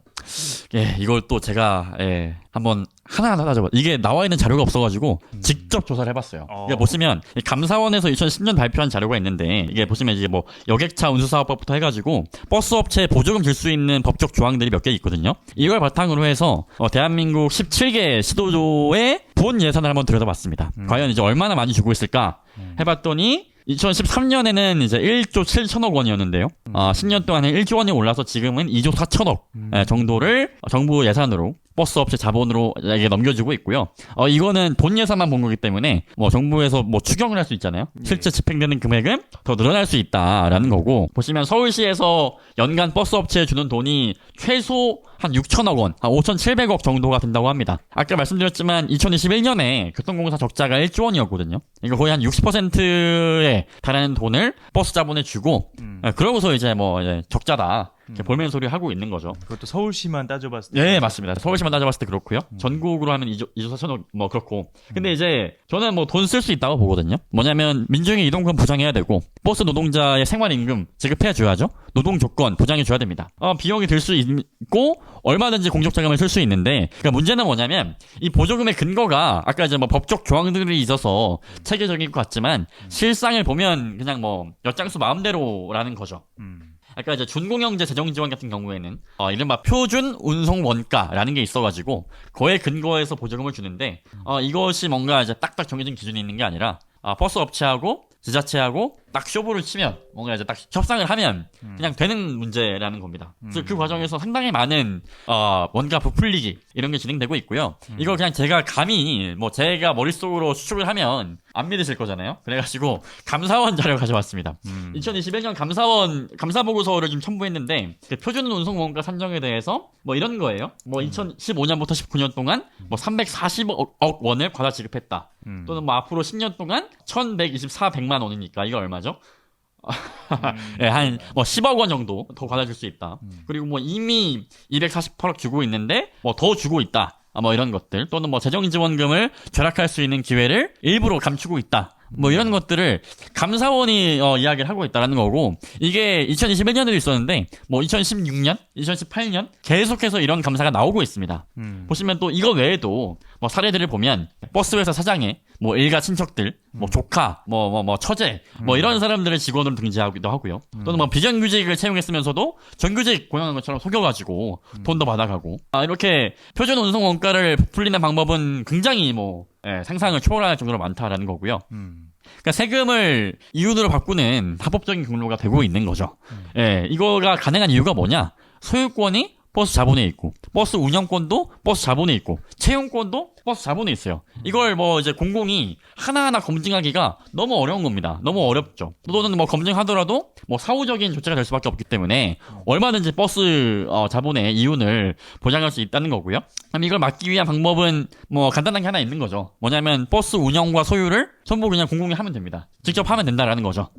예, 이걸 또 제가 한번 하나하나 따져봐. 이게 나와 있는 자료가 없어가지고 직접 조사를 해봤어요. 이게 보시면 이 감사원에서 2010년 발표한 자료가 있는데 이게 보시면 이제 뭐 여객차 운수사업법부터 해가지고 버스 업체에 보조금 줄 수 있는 법적 조항들이 몇 개 있거든요. 이걸 바탕으로 해서 대한민국 17개 시도조의 본 예산을 한번 들여다봤습니다. 과연 이제 얼마나 많이 주고 있을까 해봤더니 2013년에는 이제 1조 7천억 원이었는데요. 10년 동안에 1조 원이 올라서 지금은 2조 4천억 정도를 정부 예산으로 버스 업체 자본으로 이게 넘겨주고 있고요. 이거는 본 예산만 본 거기 때문에 뭐 정부에서 뭐 추경을 할 수 있잖아요. 실제 집행되는 금액은 더 늘어날 수 있다라는 거고 보시면 서울시에서 연간 버스 업체에 주는 돈이 최소 한 6천억 원, 한 5,700억 정도가 된다고 합니다. 아까 말씀드렸지만 2021년에 교통공사 적자가 1조 원이었거든요. 이거 거의 한 60%에 달하는 돈을 버스 자본에 주고 그러고서 이제 뭐 이제 적자다. 이렇게 볼멘 소리 하고 있는 거죠. 그것도 서울시만 따져봤을 때. 네, 맞습니다. 서울시만 따져봤을 때 그렇고요. 전국으로 하면 2조 4천억 뭐 그렇고. 근데 이제 저는 뭐 돈 쓸 수 있다고 보거든요. 뭐냐면 민중의 이동권 보장해야 되고 버스 노동자의 생활임금 지급해 줘야죠. 노동 조건 보장해 줘야 됩니다. 비용이 들 수 있고 얼마든지 공적 자금을 쓸 수 있는데 그러니까 문제는 뭐냐면 이 보조금의 근거가 아까 이제 뭐 법적 조항들이 있어서 체계적인 것 같지만 실상을 보면 그냥 뭐 엿장수 마음대로라는 거죠. 아까 이제 준공영제 재정 지원 같은 경우에는 이른바 표준 운송 원가라는 게 있어가지고 그에 근거해서 보조금을 주는데 이것이 뭔가 이제 딱딱 정해진 기준이 있는 게 아니라 버스 업체하고 지자체하고 딱 쇼부를 치면 뭔가 이제 딱 협상을 하면 그냥 되는 문제라는 겁니다. 그래서 그 과정에서 상당히 많은 원가 부풀리기 이런 게 진행되고 있고요. 이걸 그냥 제가 감히 뭐 제가 머릿속으로 추측을 하면 안 믿으실 거잖아요. 그래가지고 감사원 자료 가져왔습니다. 2021년 감사원 감사 보고서를 좀 첨부했는데 그 표준 운송 원가 산정에 대해서 뭐 이런 거예요. 뭐 2015년부터 19년 동안 뭐 340억 원을 과다 지급했다. 또는 뭐 앞으로 10년 동안 1,124백만 원이니까 이거 얼마죠? 네, 한 뭐 10억 원 정도 더 받아줄 수 있다. 그리고 뭐 이미 248억 주고 있는데 뭐 더 주고 있다. 뭐 이런 것들 또는 뭐 재정 지원금을 절약할 수 있는 기회를 일부러 감추고 있다. 뭐 이런 것들을 감사원이 이야기를 하고 있다라는 거고 이게 2021년에도 있었는데 뭐 2016년, 2018년 계속해서 이런 감사가 나오고 있습니다. 보시면 또 이거 외에도 뭐 사례들을 보면 버스 회사 사장의 뭐 일가 친척들, 뭐 조카, 뭐 처제, 뭐 이런 사람들을 직원으로 등재하기도 하고요. 또는 뭐 비정규직을 채용했으면서도 정규직 고용한 것처럼 속여가지고 돈도 받아가고 이렇게 표준 운송 원가를 부풀리는 방법은 굉장히 뭐 상상을 초월할 정도로 많다라는 거고요. 그러니까 세금을 이윤으로 바꾸는 합법적인 경로가 되고 있는 거죠. 이거가 가능한 이유가 뭐냐? 소유권이 버스 자본에 있고, 버스 운영권도 버스 자본에 있고, 채용권도 버스 자본에 있어요. 이걸 뭐 이제 공공이 하나하나 검증하기가 너무 어려운 겁니다. 너무 어렵죠. 또는 뭐 검증하더라도 뭐 사후적인 조치가 될 수밖에 없기 때문에 얼마든지 버스 자본의 이윤을 보장할 수 있다는 거고요. 그럼 이걸 막기 위한 방법은 뭐 간단한 게 하나 있는 거죠. 뭐냐면 버스 운영과 소유를 전부 그냥 공공이 하면 됩니다. 직접 하면 된다라는 거죠.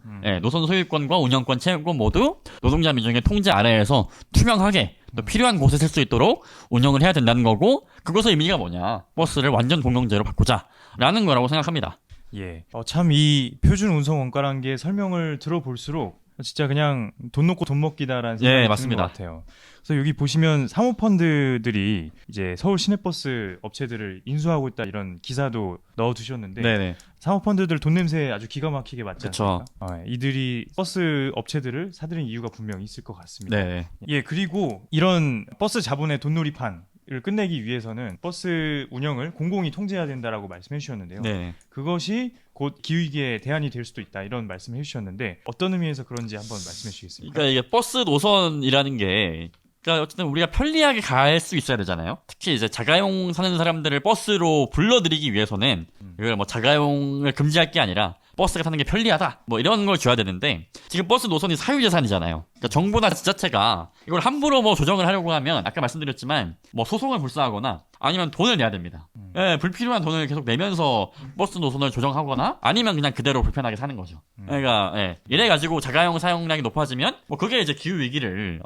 노선 소유권과 운영권, 채용권 모두 노동자 민중의 통제 아래에서 투명하게 또 필요한 곳에 쓸 수 있도록 운영을 해야 된다는 거고 그것의 의미가 뭐냐? 버스를 완전 공영제로 바꾸자라는 거라고 생각합니다. 예. 참 이 표준 운송 원가라는 게 설명을 들어볼수록 진짜 그냥 돈 놓고 돈 먹기다라는 생각이 드는 맞습니다. 것 같아요. 그래서 여기 보시면 사모펀드들이 이제 서울 시내버스 업체들을 인수하고 있다 이런 기사도 넣어두셨는데 네네. 사모펀드들 돈 냄새 아주 기가 막히게 맞지 그쵸. 않습니까? 이들이 버스 업체들을 사들인 이유가 분명히 있을 것 같습니다. 네. 예, 그리고 이런 버스 자본의 돈놀이판 끝내기 위해서는 버스 운영을 공공이 통제해야 된다라고 말씀해 주셨는데요. 네. 그것이 곧 기후위기의 대안이 될 수도 있다 이런 말씀을 해주셨는데 어떤 의미에서 그런지 한번 말씀해 주시겠습니까? 그러니까 이게 버스 노선이라는 게 그러니까 어쨌든 우리가 편리하게 갈 수 있어야 되잖아요. 특히 이제 자가용 사는 사람들을 버스로 불러들이기 위해서는 이걸 뭐 자가용을 금지할 게 아니라 버스가 타는 게 편리하다 뭐 이런 걸 줘야 되는데 지금 버스 노선이 사유재산이잖아요. 그러니까 정부나 지자체가 이걸 함부로 뭐 조정을 하려고 하면 아까 말씀드렸지만 뭐 소송을 불사하거나 아니면 돈을 내야 됩니다. 예, 불필요한 돈을 계속 내면서 버스 노선을 조정하거나 아니면 그냥 그대로 불편하게 사는 거죠. 그러니까 예, 이래가지고 자가용 사용량이 높아지면 뭐 그게 이제 기후 위기를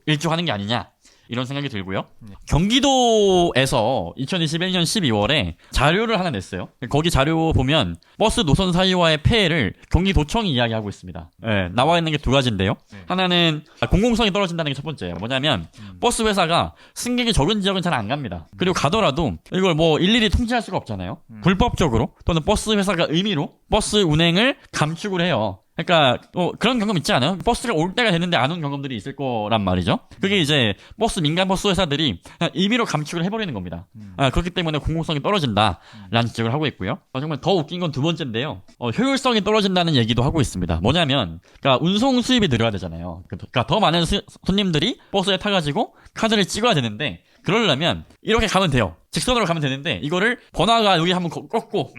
일조하는 게 아니냐. 이런 생각이 들고요. 경기도에서 2021년 12월에 자료를 하나 냈어요. 거기 자료 보면 버스 노선 사유와의 폐해를 경기도청이 이야기하고 있습니다. 네, 나와 있는 게 두 가지인데요. 하나는 공공성이 떨어진다는 게 첫 번째예요. 뭐냐면 버스 회사가 승객이 적은 지역은 잘 안 갑니다. 그리고 가더라도 이걸 뭐 일일이 통제할 수가 없잖아요. 불법적으로 또는 버스 회사가 의미로 버스 운행을 감축을 해요. 그러니까 그런 경험 있지 않아요? 버스가 올 때가 됐는데 안 온 경험들이 있을 거란 말이죠. 그게 이제 민간 버스 회사들이 그냥 임의로 감축을 해버리는 겁니다. 그렇기 때문에 공공성이 떨어진다라는 지적을 하고 있고요. 정말 더 웃긴 건 두 번째인데요. 효율성이 떨어진다는 얘기도 하고 있습니다. 뭐냐면 그러니까 운송 수입이 늘어야 되잖아요. 그러니까 더 많은 손님들이 버스에 타가지고 카드를 찍어야 되는데 그러려면 이렇게 가면 돼요. 직선으로 가면 되는데 이거를 번화가 여기 한번 꺾고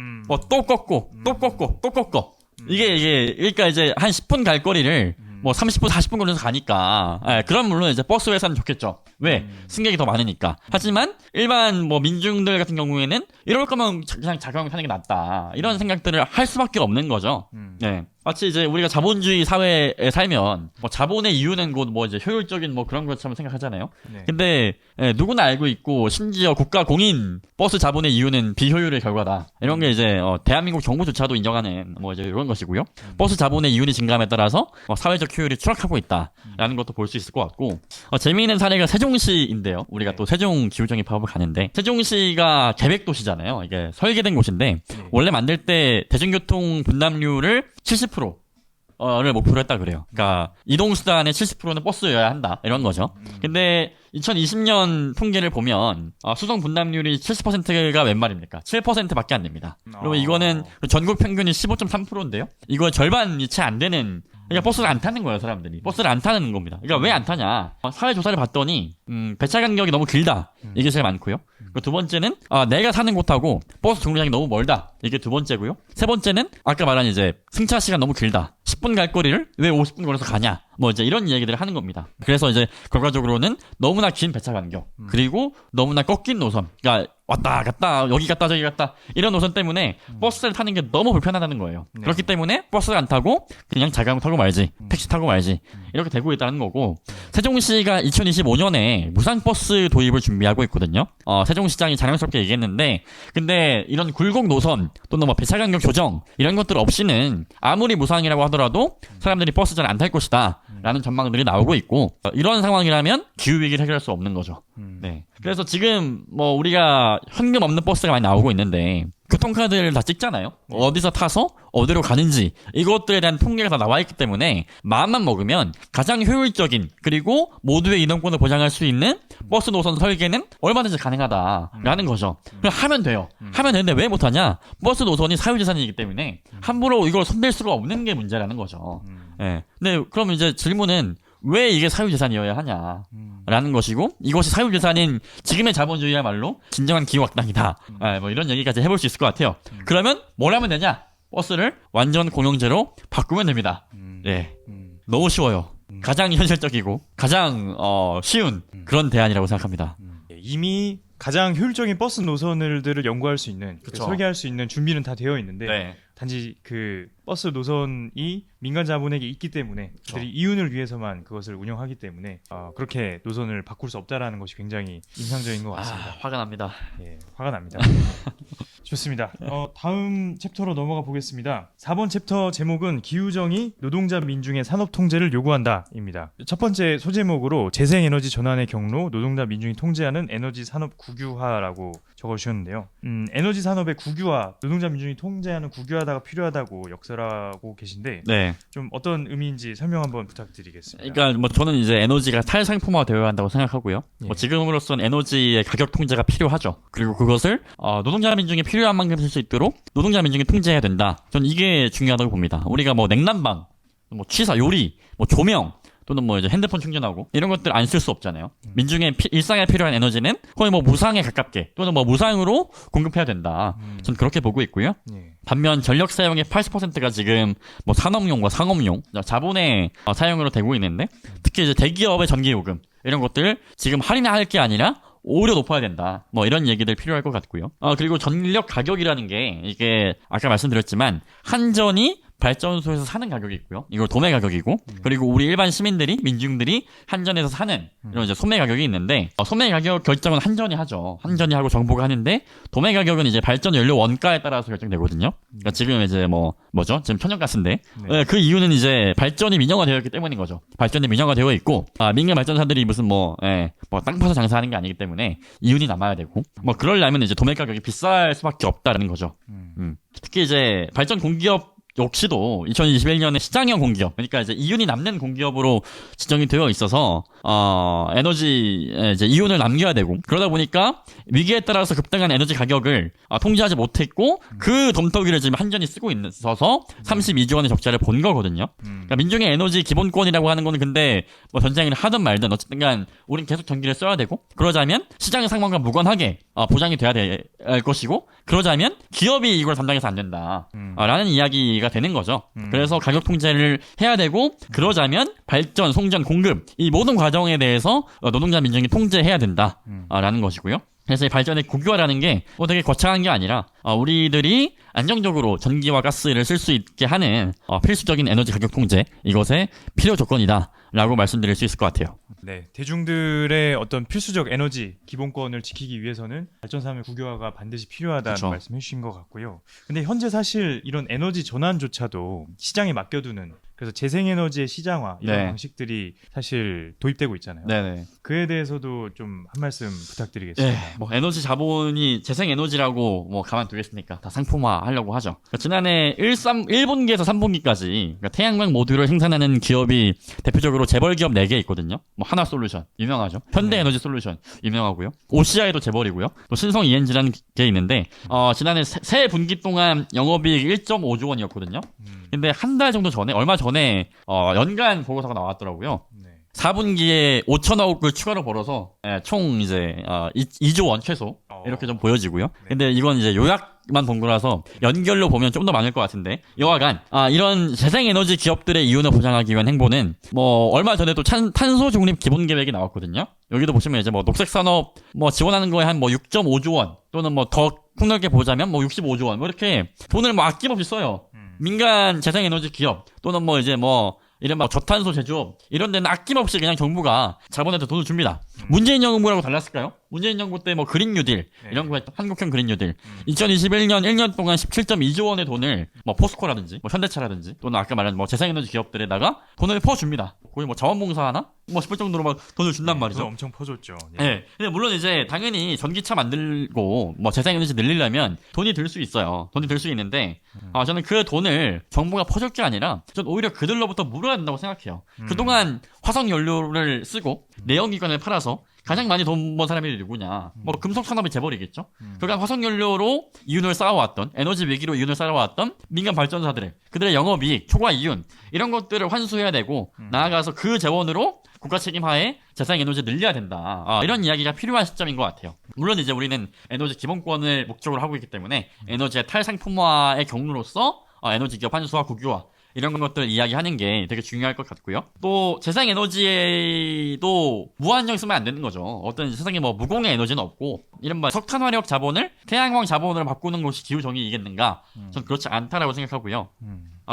또 꺾고 또 꺾고 또 꺾고 이게 그러니까 이제 한 10분 갈 거리를 뭐 30분 40분 걸려서 가니까 그럼 물론 이제 버스 회사는 좋겠죠. 왜? 승객이 더 많으니까. 하지만 일반 뭐 민중들 같은 경우에는 이럴 거면 그냥 자가용 타는 게 낫다 이런 생각들을 할 수밖에 없는 거죠. 네. 마치 이제 우리가 자본주의 사회에 살면 뭐 자본의 이유는 곧 뭐 이제 효율적인 뭐 그런 것처럼 생각하잖아요. 네. 근데 누구나 알고 있고 심지어 국가 공인 버스 자본의 이유는 비효율의 결과다. 이런 게 이제 대한민국 정부조차도 인정하는 뭐 이제 이런 것이고요. 버스 자본의 이윤이 증감에 따라서 사회적 효율이 추락하고 있다라는 것도 볼 수 있을 것 같고 재미있는 사례가 세종시인데요. 우리가 네. 또 세종 기후정의 파업을 가는데 세종시가 계획도시잖아요. 이게 설계된 곳인데 원래 만들 때 대중교통 분담률을 70%를 목표로 했다 그래요. 그러니까 이동수단의 70%는 버스여야 한다 이런 거죠. 근데 2020년 통계를 보면 수송 분담률이 70%가 웬 말입니까? 7%밖에 안 됩니다. 그러면 이거는 전국 평균이 15.3%인데요. 이거 절반이 채 안 되는 그러니까 버스를 안 타는 거예요, 사람들이. 버스를 안 타는 겁니다. 그러니까 왜 안 타냐? 사회 조사를 봤더니 배차 간격이 너무 길다. 이게 제일 많고요. 그리고 두 번째는 내가 사는 곳하고 버스 정류장이 너무 멀다. 이게 두 번째고요. 세 번째는 아까 말한 이제 승차 시간 너무 길다. 10분 갈 거리를 왜 50분 걸어서 가냐? 뭐 이제 이런 얘기들을 하는 겁니다. 그래서 이제 결과적으로는 너무나 긴 배차 간격 그리고 너무나 꺾인 노선. 그러니까 왔다 갔다 여기 갔다 저기 갔다 이런 노선 때문에 버스를 타는 게 너무 불편하다는 거예요. 네. 그렇기 때문에 버스를 안 타고 그냥 자가용 타고 말지 택시 타고 말지 이렇게 되고 있다는 거고 세종시가 2025년에 무상버스 도입을 준비하고 있거든요. 세종시장이 자랑스럽게 얘기했는데 근데 이런 굴곡 노선 또는 뭐 배차 간격 조정 이런 것들 없이는 아무리 무상이라고 하더라도 사람들이 버스 잘 안 탈 것이다 라는 전망들이 나오고 있고 이런 상황이라면 기후위기를 해결할 수 없는 거죠. 네. 그래서 지금 뭐 우리가 현금 없는 버스가 많이 나오고 있는데 교통카드를 다 찍잖아요. 어디서 타서 어디로 가는지 이것들에 대한 통계가 다 나와 있기 때문에 마음만 먹으면 가장 효율적인 그리고 모두의 이동권을 보장할 수 있는 버스 노선 설계는 얼마든지 가능하다라는 거죠. 그냥 하면 돼요. 하면 되는데 왜 못하냐? 버스 노선이 사유재산이기 때문에 함부로 이걸 손댈 수가 없는 게 문제라는 거죠. 예. 근데 그럼 이제 질문은 왜 이게 사유재산이어야 하냐? 라는 것이고 이것이 사유재산인 지금의 자본주의야말로 진정한 기후악당이다. 뭐 이런 얘기까지 해볼 수 있을 것 같아요. 그러면 뭘 하면 되냐? 버스를 완전 공영제로 바꾸면 됩니다. 예. 너무 쉬워요. 가장 현실적이고 가장 쉬운 그런 대안이라고 생각합니다. 이미 가장 효율적인 버스 노선들을 연구할 수 있는 그쵸. 설계할 수 있는 준비는 다 되어 있는데 네. 단지 그 버스 노선이 민간 자본에게 있기 때문에 그들이 이윤을 위해서만 그것을 운영하기 때문에 그렇게 노선을 바꿀 수 없다라는 것이 굉장히 인상적인 것 같습니다. 화가 납니다. 예, 화가 납니다. 좋습니다. 다음 챕터로 넘어가 보겠습니다. 4번 챕터 제목은 기후정의, 노동자 민중의 산업 통제를 요구한다입니다. 첫 번째 소제목으로 재생에너지 전환의 경로, 노동자 민중이 통제하는 에너지 산업 국유화라고 적어주셨는데요. 에너지 산업의 국유화, 노동자 민중이 통제하는 국유화가 필요하다고 역설하고 계신데 네. 좀 어떤 의미인지 설명 한번 부탁드리겠습니다. 그러니까 뭐 저는 이제 에너지가 탈상품화 되어야 한다고 생각하고요. 예. 뭐 지금으로선 에너지의 가격 통제가 필요하죠. 그리고 그것을 노동자 민중이 필요한 만큼 쓸 수 있도록 노동자 민중이 통제해야 된다. 저는 이게 중요하다고 봅니다. 우리가 뭐 냉난방, 뭐 취사, 요리, 뭐 조명 또는 뭐 이제 핸드폰 충전하고 이런 것들 안 쓸 수 없잖아요. 민중의 일상에 필요한 에너지는 거의 뭐 무상에 가깝게 또는 뭐 무상으로 공급해야 된다. 전 그렇게 보고 있고요. 예. 반면 전력 사용의 80%가 지금 뭐 산업용과 상업용, 자본의 사용으로 되고 있는데 특히 이제 대기업의 전기요금 이런 것들 지금 할인할 게 아니라 오히려 높아야 된다. 뭐 이런 얘기들 필요할 것 같고요. 그리고 전력 가격이라는 게 이게 아까 말씀드렸지만 한전이 발전소에서 사는 가격이 있고요. 이걸 도매 가격이고 그리고 우리 일반 시민들이 민중들이 한전에서 사는 이런 이제 소매 가격이 있는데 소매 가격 결정은 한전이 하죠. 한전이 하고 정부가 하는데 도매 가격은 이제 발전 연료 원가에 따라서 결정되거든요. 그러니까 지금 이제 뭐죠? 지금 천연가스인데 그 이유는 이제 발전이 민영화되어 있기 때문인 거죠. 발전이 민영화되어 있고 민간 발전사들이 무슨 뭐 땅 파서 장사하는 게 아니기 때문에 이윤이 남아야 되고 뭐 그러려면 이제 도매 가격이 비쌀 수밖에 없다는 거죠. 특히 이제 발전 공기업 역시도 2021년에 시장형 공기업, 그러니까 이제 이윤이 남는 공기업으로 지정이 되어 있어서 에너지에 이제 이윤을 남겨야 되고 그러다 보니까 위기에 따라서 급등한 에너지 가격을 통제하지 못했고 그 덤터기를 지금 한전이 쓰고 있어서 32조 원의 적자를 본 거거든요. 그러니까 민중의 에너지 기본권이라고 하는 거는 근데 뭐 전쟁을 하든 말든 어쨌든간 우린 계속 전기를 써야 되고 그러자면 시장 상황과 무관하게 보장이 돼야 될 것이고 그러자면 기업이 이걸 담당해서 안 된다. 라는 이야기가 되는 거죠. 그래서 가격 통제를 해야 되고 그러자면 발전, 송전, 공급 이 모든 과정에 대해서 노동자 민중이 통제해야 된다. 라는 것이고요. 그래서 이 발전의 국유화라는 게 되게 거창한 게 아니라 우리들이 안정적으로 전기와 가스를 쓸 수 있게 하는 필수적인 에너지 가격 통제 이것의 필요 조건이다 라고 말씀드릴 수 있을 것 같아요. 네, 대중들의 어떤 필수적 에너지 기본권을 지키기 위해서는 발전산업 국유화가 반드시 필요하다는 그쵸. 말씀해 주신 것 같고요. 근데 현재 사실 이런 에너지 전환조차도 시장에 맡겨두는 그래서 재생에너지의 시장화 이런 네. 방식들이 사실 도입되고 있잖아요. 네네. 그에 대해서도 좀 한 말씀 부탁드리겠습니다. 뭐 에너지 자본이 재생 에너지라고 뭐 가만두겠습니까? 다 상품화 하려고 하죠. 그러니까 지난해 1분기에서 3분기까지 그러니까 태양광 모듈을 생산하는 기업이 대표적으로 재벌 기업 4개 있거든요. 뭐 하나솔루션 유명하죠. 현대에너지 솔루션 유명하고요. 오시아에도 재벌이고요. 또 신성 ENG라는 게 있는데 지난해 세 분기 동안 영업이익 1.5조 원이었거든요. 근데 한 달 정도 전에 얼마 전에 연간 보고서가 나왔더라고요. 네. 4분기에 5천억을 추가로 벌어서 총 이제 2조 원 최소 이렇게 좀 보여지고요. 근데 이건 이제 요약만 본 거라서 연결로 보면 좀 더 많을 것 같은데 여하간 이런 재생에너지 기업들의 이윤을 보장하기 위한 행보는 뭐 얼마 전에도 탄소 중립 기본 계획이 나왔거든요. 여기도 보시면 이제 뭐 녹색 산업 뭐 지원하는 거에 한 뭐 6.5조 원 또는 뭐 더 폭넓게 보자면 뭐 65조 원 뭐 이렇게 돈을 뭐 아낌없이 써요. 민간 재생에너지 기업 또는 뭐 이제 뭐 이른바 저탄소 제조업 이런 데는 아낌없이 그냥 정부가 자본한테 돈을 줍니다. 문재인 정부라고 달랐을까요? 문재인 정부 때 뭐 그린 뉴딜 이런 거 했던 한국형 그린 뉴딜 2021년 1년 동안 17.2조 원의 돈을 뭐 포스코라든지 뭐 현대차라든지 또는 아까 말한 뭐 재생에너지 기업들에다가 돈을 퍼줍니다. 거의 뭐 자원봉사 하나? 뭐 싶을 정도로 막 돈을 준단 말이죠. 그거 엄청 퍼줬죠. 네. 근데 물론 이제 당연히 전기차 만들고 뭐 재생에너지 늘리려면 돈이 들 수 있어요. 돈이 들 수 있는데 저는 그 돈을 정부가 퍼줄 게 아니라 전 오히려 그들로부터 물어야 된다고 생각해요. 그동안 화석 연료를 쓰고 내연기관을 팔아서 가장 많이 돈 번 사람이 누구냐? 뭐 금속 산업이 재벌이겠죠. 그간 화석 연료로 이윤을 쌓아왔던 에너지 위기로 이윤을 쌓아왔던 민간 발전사들의 그들의 영업이익, 초과 이윤 이런 것들을 환수해야 되고 나아가서 그 재원으로 국가 책임하에 재생에너지 늘려야 된다. 이런 이야기가 필요한 시점인 것 같아요. 물론 이제 우리는 에너지 기본권을 목적으로 하고 있기 때문에 에너지의 탈상품화의 경로로서 에너지 기업 환수와 국유화 이런 것들 이야기하는 게 되게 중요할 것 같고요. 또 재생에너지에도 무한정 쓰면 안 되는 거죠. 어떤 세상에 뭐 무공의 에너지는 없고 이른바 석탄화력 자본을 태양광 자본으로 바꾸는 것이 기후정의이겠는가? 전 그렇지 않다라고 생각하고요.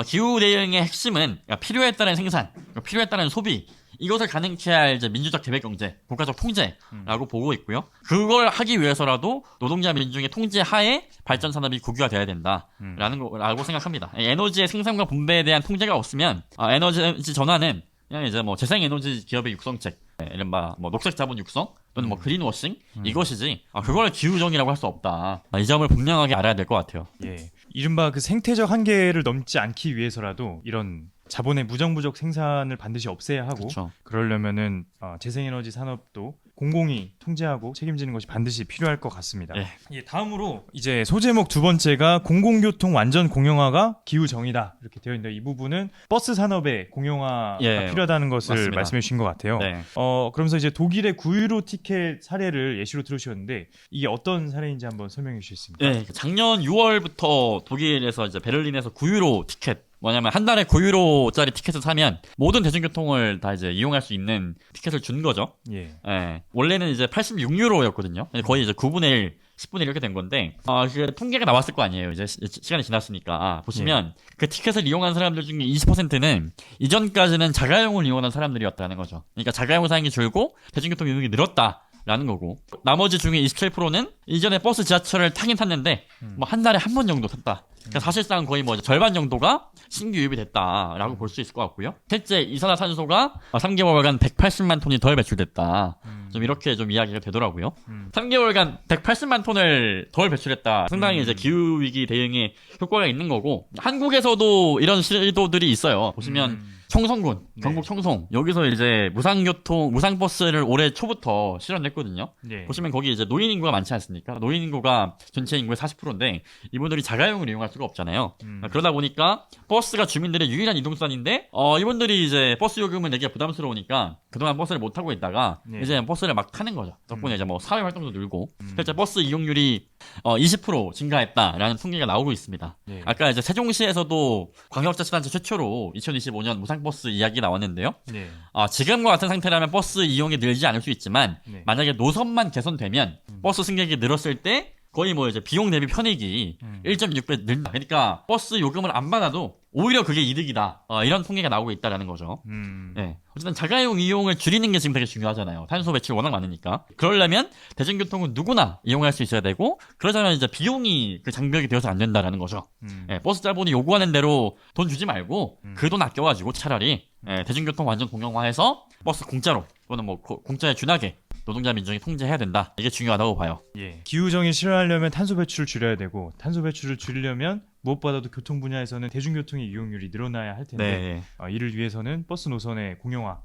기후 대응의 핵심은 필요에 따른 생산, 필요에 따른 소비 이것을 가능케 할 이제 민주적 계획 경제, 국가적 통제라고 보고 있고요. 그걸 하기 위해서라도 노동자 민중의 통제 하에 발전 산업이 국유화돼야 된다라는 거라고 생각합니다. 에너지의 생산과 분배에 대한 통제가 없으면 에너지 전환은 그냥 이제 뭐 재생에너지 기업의 육성책, 이른바 뭐 녹색 자본 육성 또는 뭐 그린워싱 이것이지 그걸 기후정의라고 할 수 없다. 이 점을 분명하게 알아야 될 것 같아요. 예. 이른바 그 생태적 한계를 넘지 않기 위해서라도 이런 자본의 무정부적 생산을 반드시 없애야 하고 그렇죠. 그러려면은 재생에너지 산업도 공공이 통제하고 책임지는 것이 반드시 필요할 것 같습니다. 예. 예, 다음으로 이제 소제목 두 번째가 공공교통 완전 공영화가 기후 정의다 이렇게 되어 있는데 이 부분은 버스 산업의 공영화가 예, 필요하다는 것을 맞습니다. 말씀해 주신 것 같아요. 네. 그러면서 이제 독일의 9유로 티켓 사례를 예시로 들으셨는데 이게 어떤 사례인지 한번 설명해 주시겠습니까? 네, 작년 6월부터 독일에서 이제 베를린에서 9유로 티켓 뭐냐면 한 달에 9유로짜리 티켓을 사면 모든 대중교통을 다 이제 이용할 수 있는 티켓을 준 거죠. 예. 예. 원래는 이제 86유로였거든요. 거의 이제 9분의 1, 10분의 1 이렇게 된 건데, 그 통계가 나왔을 거 아니에요. 이제 시간이 지났으니까. 보시면 그 티켓을 이용한 사람들 중에 20%는 이전까지는 자가용을 이용하는 사람들이었다는 거죠. 그러니까 자가용 사용이 줄고 대중교통 이용이 늘었다. 라는 거고 나머지 중에 27%는 이전에 버스 지하철을 타긴 탔는데 뭐 한 달에 한 번 정도 탔다. 그러니까 사실상 거의 뭐 절반 정도가 신규 유입이 됐다라고 볼 수 있을 것 같고요. 실제 이산화탄소가 3개월간 180만 톤이 덜 배출됐다. 좀 이렇게 좀 이야기가 되더라고요. 3개월간 180만 톤을 덜 배출했다. 상당히 이제 기후 위기 대응에 효과가 있는 거고 한국에서도 이런 시도들이 있어요. 보시면 청송군, 경북 청송 여기서 이제 무상버스를 올해 초부터 실현했거든요. 네. 보시면 거기 이제 노인 인구가 많지 않습니까? 노인 인구가 전체 인구의 40%인데 이분들이 자가용을 이용할 수가 없잖아요. 그러다 보니까 버스가 주민들의 유일한 이동수단인데 이분들이 이제 버스 요금을 내기가 부담스러우니까 그동안 버스를 못 타고 있다가 이제 버스를 막 타는 거죠. 덕분에 이제 뭐 사회 활동도 늘고 실제 버스 이용률이 20% 증가했다라는 통계가 나오고 있습니다. 네. 아까 이제 세종시에서도 광역자치단체 최초로 2025년 무상버스 이야기 나왔는데요. 네. 지금과 같은 상태라면 버스 이용이 늘지 않을 수 있지만 네. 만약에 노선만 개선되면 버스 승객이 늘었을 때 거의 뭐 이제 비용 대비 편익이 1.6배 늘다. 그러니까 버스 요금을 안 받아도 오히려 그게 이득이다. 이런 통계가 나오고 있다라는 거죠. 네. 어쨌든 자가용 이용을 줄이는 게 지금 되게 중요하잖아요. 탄소 배출 워낙 많으니까. 그러려면 대중교통은 누구나 이용할 수 있어야 되고 그러자면 이제 비용이 그 장벽이 되어서 안 된다라는 거죠. 네. 버스 자본이 요구하는 대로 돈 주지 말고 그 돈 아껴가지고 차라리 대중교통 완전 공영화해서 버스 공짜로 또는 뭐 공짜에 준하게 노동자 민중이 통제해야 된다. 이게 중요하다고 봐요. 예. 기후정의 실현하려면 탄소 배출을 줄여야 되고 탄소 배출을 줄이려면 무엇보다도 교통 분야에서는 대중교통의 이용률이 늘어나야 할 텐데 네. 이를 위해서는 버스 노선의 공영화,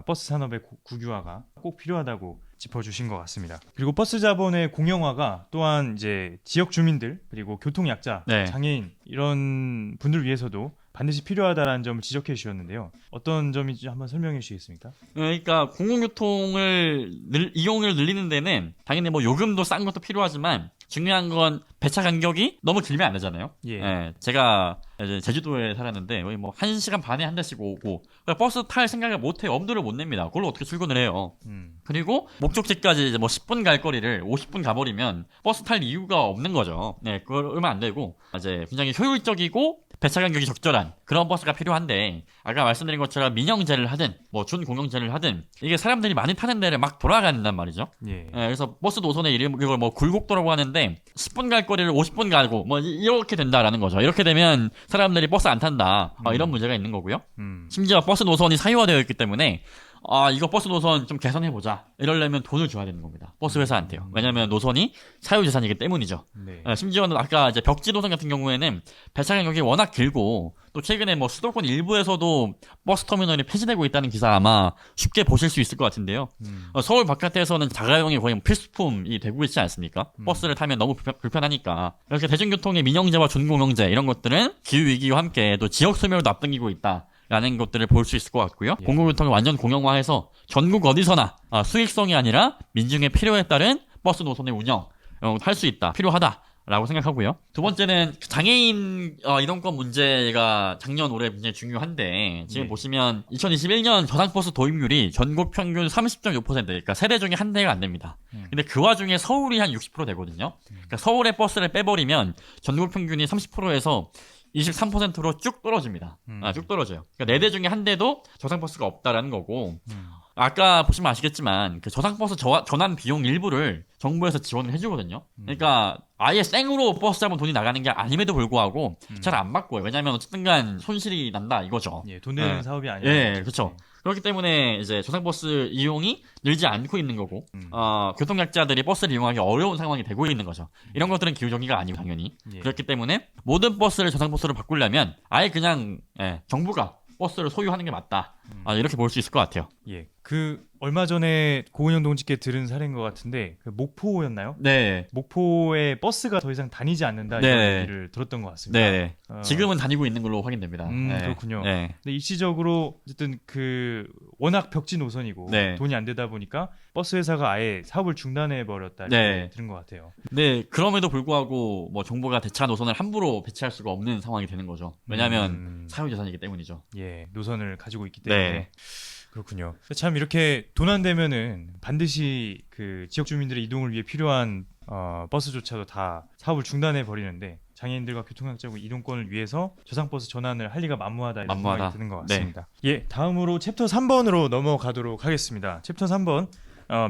버스 산업의 국유화가 꼭 필요하다고 짚어주신 것 같습니다. 그리고 버스 자본의 공영화가 또한 이제 지역 주민들 그리고 교통 약자, 네. 장애인 이런 분들 위해서도 반드시 필요하다라는 점을 지적해 주셨는데요. 어떤 점인지 한번 설명해 주시겠습니까? 그러니까 공공교통을 이용을 늘리는 데는 당연히 뭐 요금도 싼 것도 필요하지만 중요한 건 배차 간격이 너무 길면 안 되잖아요. 예. 제가 이제 제주도에 살았는데 거의 뭐 1시간 반에 한 대씩 오고 버스 탈 생각을 못 해요. 엄두를 못 냅니다. 그걸로 어떻게 출근을 해요. 그리고 목적지까지 이제 뭐 10분 갈 거리를 50분 가버리면 버스 탈 이유가 없는 거죠. 네, 그러면 안 되고 이제 굉장히 효율적이고 배차 간격이 적절한 그런 버스가 필요한데 아까 말씀드린 것처럼 민영제를 하든 뭐 준공영제를 하든 이게 사람들이 많이 타는 데를 막 돌아간단 말이죠. 예. 그래서 버스 노선의 이름 이걸 뭐 굴곡도라고 하는데 10분 갈 거리를 50분 가고 뭐 이렇게 된다라는 거죠. 이렇게 되면 사람들이 버스 안 탄다. 이런 문제가 있는 거고요. 심지어 버스 노선이 사유화되어 있기 때문에 이거 버스 노선 좀 개선해보자. 이러려면 돈을 줘야 되는 겁니다. 버스 회사한테요. 왜냐면 노선이 사유재산이기 때문이죠. 네. 심지어는 아까 이제 벽지 노선 같은 경우에는 배차 간격이 워낙 길고 또 최근에 뭐 수도권 일부에서도 버스 터미널이 폐지되고 있다는 기사 아마 쉽게 보실 수 있을 것 같은데요. 서울 바깥에서는 자가용이 거의 필수품이 되고 있지 않습니까? 버스를 타면 너무 불편하니까. 이렇게 대중교통의 민영제와 준공영제 이런 것들은 기후위기와 함께 또 지역 소멸도 앞당기고 있다. 라는 것들을 볼 수 있을 것 같고요. 예. 공공교통을 완전 공영화해서 전국 어디서나 수익성이 아니라 민중의 필요에 따른 버스 노선의 운영 할 수 있다. 필요하다라고 생각하고요. 두 번째는 장애인 이동권 문제가 작년 올해 굉장히 중요한데 지금 보시면 2021년 저상버스 도입률이 전국 평균 30.6% 그러니까 세대 중에 한 대가 안 됩니다. 근데 그 와중에 서울이 한 60% 되거든요. 그러니까 서울의 버스를 빼버리면 전국 평균이 30%에서 23%로 쭉 떨어집니다. 쭉 떨어져요. 그러니까 4대 중에 한 대도 저상버스가 없다라는 거고, 아까 보시면 아시겠지만 그 저상버스 전환 비용 일부를 정부에서 지원을 해주거든요. 그러니까 아예 생으로 버스 잡으면 돈이 나가는 게 아님에도 불구하고 잘 안 바꿔요. 왜냐하면 어쨌든간 손실이 난다 이거죠. 예, 돈 내는 예. 사업이 아니라. 예, 그렇죠. 그렇기 때문에 이제 저상버스 이용이 늘지 않고 있는 거고, 교통약자들이 버스를 이용하기 어려운 상황이 되고 있는 거죠. 이런 것들은 기후정의가 아니고 당연히. 예. 그렇기 때문에 모든 버스를 저상버스로 바꾸려면 아예 그냥 정부가 버스를 소유하는 게 맞다. 이렇게 볼 수 있을 것 같아요. 예. 그 얼마 전에 고은영 동지께 들은 사례인 것 같은데 그 목포였나요? 네. 목포에 버스가 더 이상 다니지 않는다 네. 이런 얘기를 들었던 것 같습니다. 네. 지금은 다니고 있는 걸로 확인됩니다. 네. 그렇군요. 네. 근데 일시적으로 어쨌든 그 워낙 벽지 노선이고 네. 돈이 안 되다 보니까 버스 회사가 아예 사업을 중단해 버렸다 이렇게 네. 들은 것 같아요. 네, 그럼에도 불구하고 뭐 정부가 대차 노선을 함부로 배치할 수가 없는 상황이 되는 거죠. 왜냐하면 사유재산이기 때문이죠. 예, 노선을 가지고 있기 때문에. 네. 그렇군요. 참 이렇게 돈 안 되면은 반드시 그 지역 주민들의 이동을 위해 필요한 버스조차도 다 사업을 중단해 버리는데 장애인들과 교통약자고 이동권을 위해서 저상버스 전환을 할 리가 만무하다 이런 생각이 드는 것 같습니다. 예, 다음으로 챕터 3번으로 넘어가도록 하겠습니다. 챕터 3번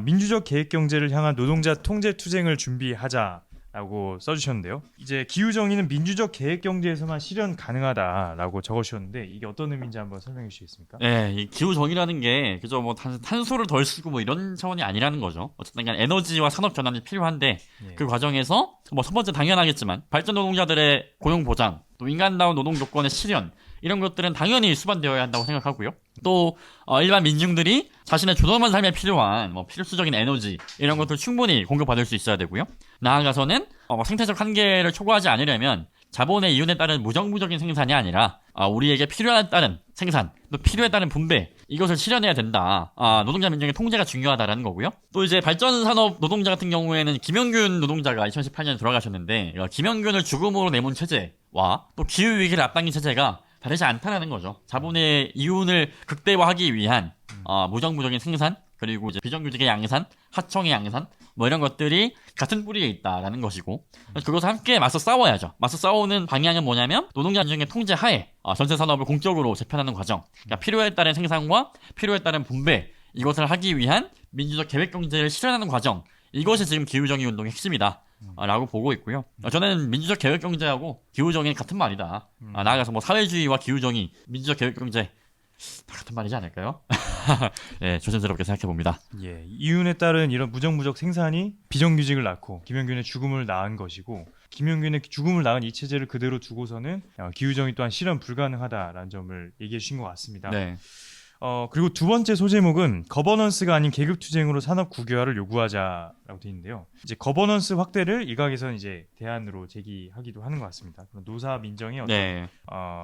민주적 계획 경제를 향한 노동자 통제 투쟁을 준비하자라고 써주셨는데요. 이제 기후정의는 민주적 계획 경제에서만 실현 가능하다라고 적으셨는데 이게 어떤 의미인지 한번 설명해 주시겠습니까? 네, 이 기후 정의라는 게 그저 뭐 탄소를 덜 쓰고 뭐 이런 차원이 아니라는 거죠. 어쨌든 간 에너지와 산업 전환이 필요한데 예. 그 과정에서 뭐 첫 번째 당연하겠지만 발전 노동자들의 고용 보장, 또 인간다운 노동 조건의 실현 이런 것들은 당연히 수반되어야 한다고 생각하고요. 또 일반 민중들이 자신의 존엄한 삶에 필요한 뭐 필수적인 에너지 이런 것들 충분히 공급받을 수 있어야 되고요. 나아가서는 생태적 한계를 초과하지 않으려면 자본의 이윤에 따른 무정부적인 생산이 아니라 우리에게 필요에 따른 생산, 또 필요에 따른 분배 이것을 실현해야 된다. 노동자 민중의 통제가 중요하다라는 거고요. 또 이제 발전산업 노동자 같은 경우에는 김영균 노동자가 2018년에 돌아가셨는데 김영균을 죽음으로 내몬 체제와 또 기후위기를 앞당긴 체제가 다르지 않다라는 거죠. 자본의 이윤을 극대화하기 위한 무정부적인 생산, 그리고 이제 비정규직의 양산, 하청의 양산, 뭐 이런 것들이 같은 뿌리에 있다라는 것이고 그것을 함께 맞서 싸워야죠. 맞서 싸우는 방향은 뭐냐면 노동자 민중의 통제 하에 전체 산업을 공적으로 재편하는 과정, 그러니까 필요에 따른 생산과 필요에 따른 분배 이것을 하기 위한 민주적 계획 경제를 실현하는 과정 이것이 지금 기후정의 운동의 핵심이다. 라고 보고 있고요. 저는 민주적 계획 경제하고 기후정의는 같은 말이다. 나아가서 뭐 사회주의와 기후정의, 민주적 계획 경제 다 같은 말이지 않을까요? 네, 조심스럽게 생각해 봅니다. 예, 이윤에 따른 이런 무정부적 생산이 비정규직을 낳고 김영균의 죽음을 낳은 것이고 김영균의 죽음을 낳은 이 체제를 그대로 두고서는 기후정의 또한 실현 불가능하다라는 점을 얘기해 주신 것 같습니다. 네. 그리고 두 번째 소제목은 거버넌스가 아닌 계급투쟁으로 산업 국유화를 요구하자라고 되어 있는데요. 이제 거버넌스 확대를 일각에서는 이제 대안으로 제기하기도 하는 것 같습니다. 그런 노사 민정의 어떤 네.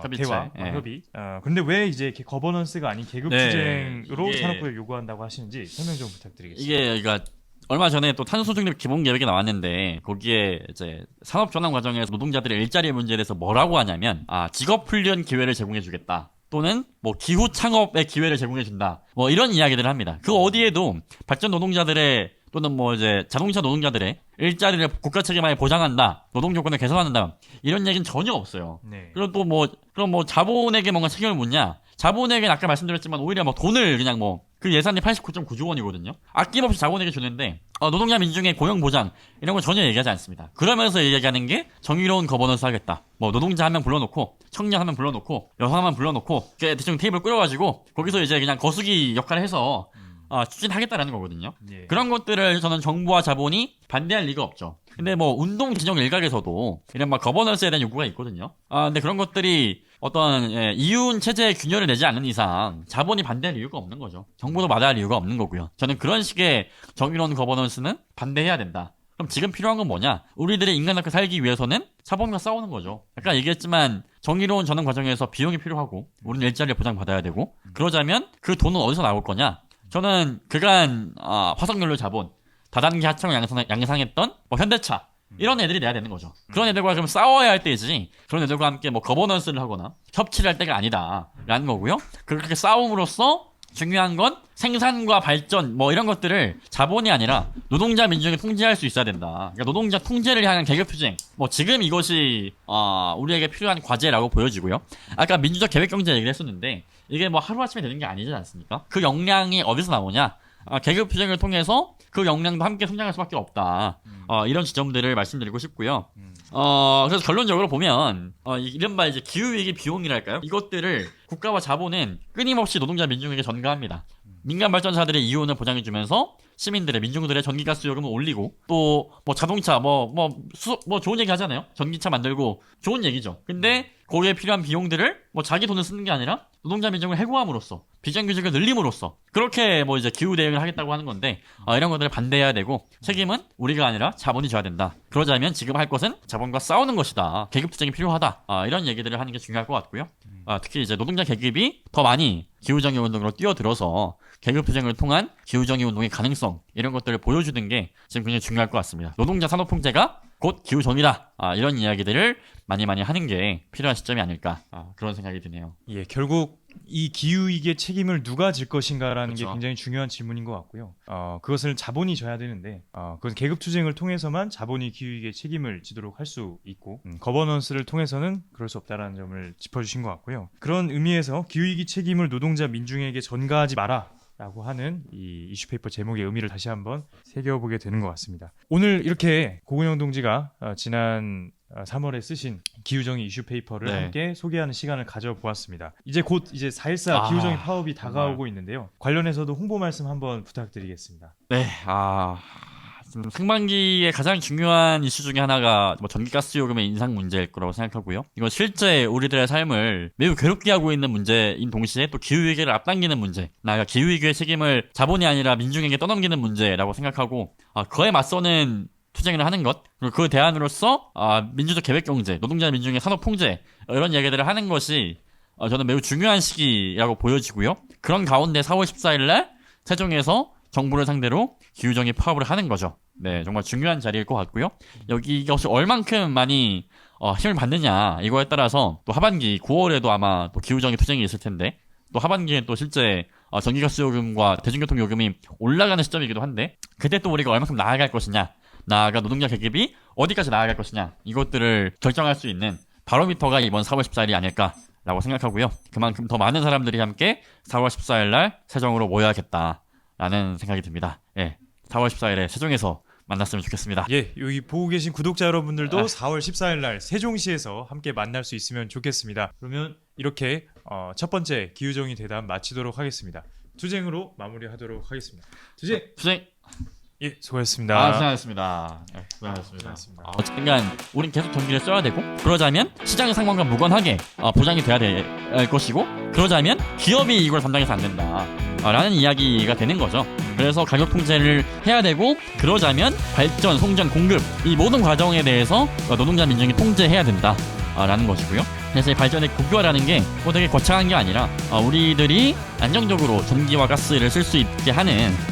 협의체. 대화, 네. 협의. 그런데 왜 이제 이렇게 거버넌스가 아닌 계급투쟁으로 네, 이게- 산업 국유를 요구한다고 하시는지 설명 좀 부탁드리겠습니다. 이게 그러니까 얼마 전에 또 탄소 중립 기본 계획이 나왔는데 거기에 이제 산업 전환 과정에서 노동자들의 일자리 문제에 대해서 뭐라고 하냐면 직업 훈련 기회를 제공해 주겠다. 또는 뭐 기후 창업의 기회를 제공해 준다. 뭐 이런 이야기들을 합니다. 그 어디에도 발전 노동자들의 또는 뭐 이제 자동차 노동자들의 일자리를 국가 책임하에 보장한다. 노동 조건을 개선한다. 이런 얘기는 전혀 없어요. 네. 그리고 또 뭐 그럼 뭐 자본에게 뭔가 책임을 묻냐? 자본에게는 아까 말씀드렸지만 오히려 뭐 돈을 그냥 뭐 그 예산이 89.9조 원이거든요. 아낌없이 자본에게 주는데 노동자 민중의 고용 보장 이런 건 전혀 얘기하지 않습니다. 그러면서 얘기하는 게 정의로운 거버넌스 하겠다. 뭐 노동자 한 명 불러놓고 청년 한 명 불러놓고 여성 한 명 불러놓고 대충 테이블 꾸려가지고 거기서 이제 그냥 거수기 역할을 해서 추진하겠다라는 거거든요. 예. 그런 것들을 저는 정부와 자본이 반대할 리가 없죠. 근데 뭐 운동 진영 일각에서도 이런 막 거버넌스에 대한 요구가 있거든요. 근데 그런 것들이 어떤 이윤 체제의 균열을 내지 않는 이상 자본이 반대할 이유가 없는 거죠. 정부도 마다할 이유가 없는 거고요. 저는 그런 식의 정의로운 거버넌스는 반대해야 된다. 그럼 지금 필요한 건 뭐냐? 우리들이 인간답게 살기 위해서는 자본과 싸우는 거죠. 아까 얘기했지만 정의로운 전환 과정에서 비용이 필요하고 우리는 일자리를 보장받아야 되고 그러자면 그 돈은 어디서 나올 거냐? 저는 그간 화석연료 자본 다단계 하청을 양상했던 뭐 현대차 이런 애들이 내야 되는 거죠. 그런 애들과 그럼 싸워야 할 때이지 그런 애들과 함께 뭐 거버넌스를 하거나 협치를 할 때가 아니다라는 거고요. 그렇게 싸움으로써 중요한 건 생산과 발전 뭐 이런 것들을 자본이 아니라 노동자 민중이 통제할 수 있어야 된다. 그러니까 노동자 통제를 향한 계급투쟁. 뭐 지금 이것이 우리에게 필요한 과제라고 보여지고요. 아까 민주적 계획경제 얘기를 했었는데 이게 뭐 하루아침에 되는 게 아니지 않습니까? 그 역량이 어디서 나오냐? 계급투쟁을 통해서 그 역량도 함께 성장할 수밖에 없다. 이런 지점들을 말씀드리고 싶고요. 그래서 결론적으로 보면 이른바 이제 기후위기 비용이랄까요? 이것들을 국가와 자본은 끊임없이 노동자 민중에게 전가합니다. 민간 발전사들의 이윤을 보장해주면서 시민들의 민중들의 전기가스 요금을 올리고 또 뭐 자동차 뭐 좋은 얘기 하잖아요. 전기차 만들고 좋은 얘기죠. 근데 거기에 필요한 비용들을 뭐 자기 돈을 쓰는 게 아니라 노동자 민중을 해고함으로써 비정규직을 늘림으로써 그렇게 뭐 이제 기후 대응을 하겠다고 하는 건데 이런 것들을 반대해야 되고 책임은 우리가 아니라 자본이 져야 된다. 그러자면 지금 할 것은 자본과 싸우는 것이다. 계급투쟁이 필요하다. 이런 얘기들을 하는 게 중요할 것 같고요. 특히 이제 노동자 계급이 더 많이 기후정의 운동으로 뛰어들어서 계급투쟁을 통한 기후정의 운동의 가능성 이런 것들을 보여주는 게 지금 굉장히 중요할 것 같습니다. 노동자 산업통제가 곧 기후정의다. 이런 이야기들을 많이 하는 게 필요한 시점이 아닐까 그런 생각이 드네요. 예, 결국 이 기후위기의 책임을 누가 질 것인가라는 그렇죠. 게 굉장히 중요한 질문인 것 같고요. 그것을 자본이 져야 되는데 그건 계급투쟁을 통해서만 자본이 기후위기의 책임을 지도록 할 수 있고 거버넌스를 통해서는 그럴 수 없다라는 점을 짚어주신 것 같고요. 그런 의미에서 기후위기 책임을 노동자 민중에게 전가하지 마라 라고 하는 이 이슈페이퍼 제목의 의미를 다시 한번 새겨보게 되는 것 같습니다. 오늘 이렇게 고은영 동지가 지난 3월에 쓰신 기후정의 이슈페이퍼를 네. 함께 소개하는 시간을 가져보았습니다. 이제 곧 4.14 기후정의 파업이 다가오고 있는데요. 관련해서도 홍보 말씀 한번 부탁드리겠습니다. 네, 지금 상반기에 가장 중요한 이슈 중에 하나가 뭐 전기가스 요금의 인상 문제일 거라고 생각하고요. 이건 실제 우리들의 삶을 매우 괴롭게 하고 있는 문제인 동시에 또 기후위기를 앞당기는 문제, 나아가 기후위기의 책임을 자본이 아니라 민중에게 떠넘기는 문제라고 생각하고 그에 맞서는 투쟁을 하는 것, 그리고 그 대안으로서 민주적 계획경제, 노동자 민중의 산업통제 이런 얘기들을 하는 것이 저는 매우 중요한 시기라고 보여지고요. 그런 가운데 4월 14일 날 세종에서 정부를 상대로 기후정의 파업을 하는 거죠. 네, 정말 중요한 자리일 것 같고요. 여기 이것이 얼만큼 많이 힘을 받느냐 이거에 따라서 또 하반기 9월에도 아마 또 기후정의 투쟁이 있을 텐데 또 하반기엔 또 실제 전기가스 요금과 대중교통 요금이 올라가는 시점이기도 한데 그때 또 우리가 얼만큼 나아갈 것이냐, 나아가 노동자 계급이 어디까지 나아갈 것이냐 이것들을 결정할 수 있는 바로미터가 이번 4월 14일이 아닐까라고 생각하고요. 그만큼 더 많은 사람들이 함께 4월 14일 날 세종으로 모여야겠다라는 생각이 듭니다. 예, 4월 14일에 세종에서 만났으면 좋겠습니다. 예, 여기 보고 계신 구독자 여러분들도 4월 14일 날 세종시에서 함께 만날 수 있으면 좋겠습니다. 그러면 이렇게 첫 번째 기후정의 대담 마치도록 하겠습니다. 투쟁으로 마무리하도록 하겠습니다. 투쟁! 예, 수고하셨습니다. 수고하셨습니다. 네, 수고하셨습니다. 수고하셨습니다. 어쨌든 우린 계속 전기를 써야 되고 그러자면 시장 상황과 무관하게 보장이 돼야 될 것이고 그러자면 기업이 이걸 담당해서 안 된다 라는 이야기가 되는 거죠. 그래서 가격 통제를 해야 되고 그러자면 발전, 송전, 공급 이 모든 과정에 대해서 노동자 민중이 통제해야 된다 라는 것이고요. 그래서 이 발전의 국교화라는 게 뭐 되게 거창한 게 아니라 우리들이 안정적으로 전기와 가스를 쓸 수 있게 하는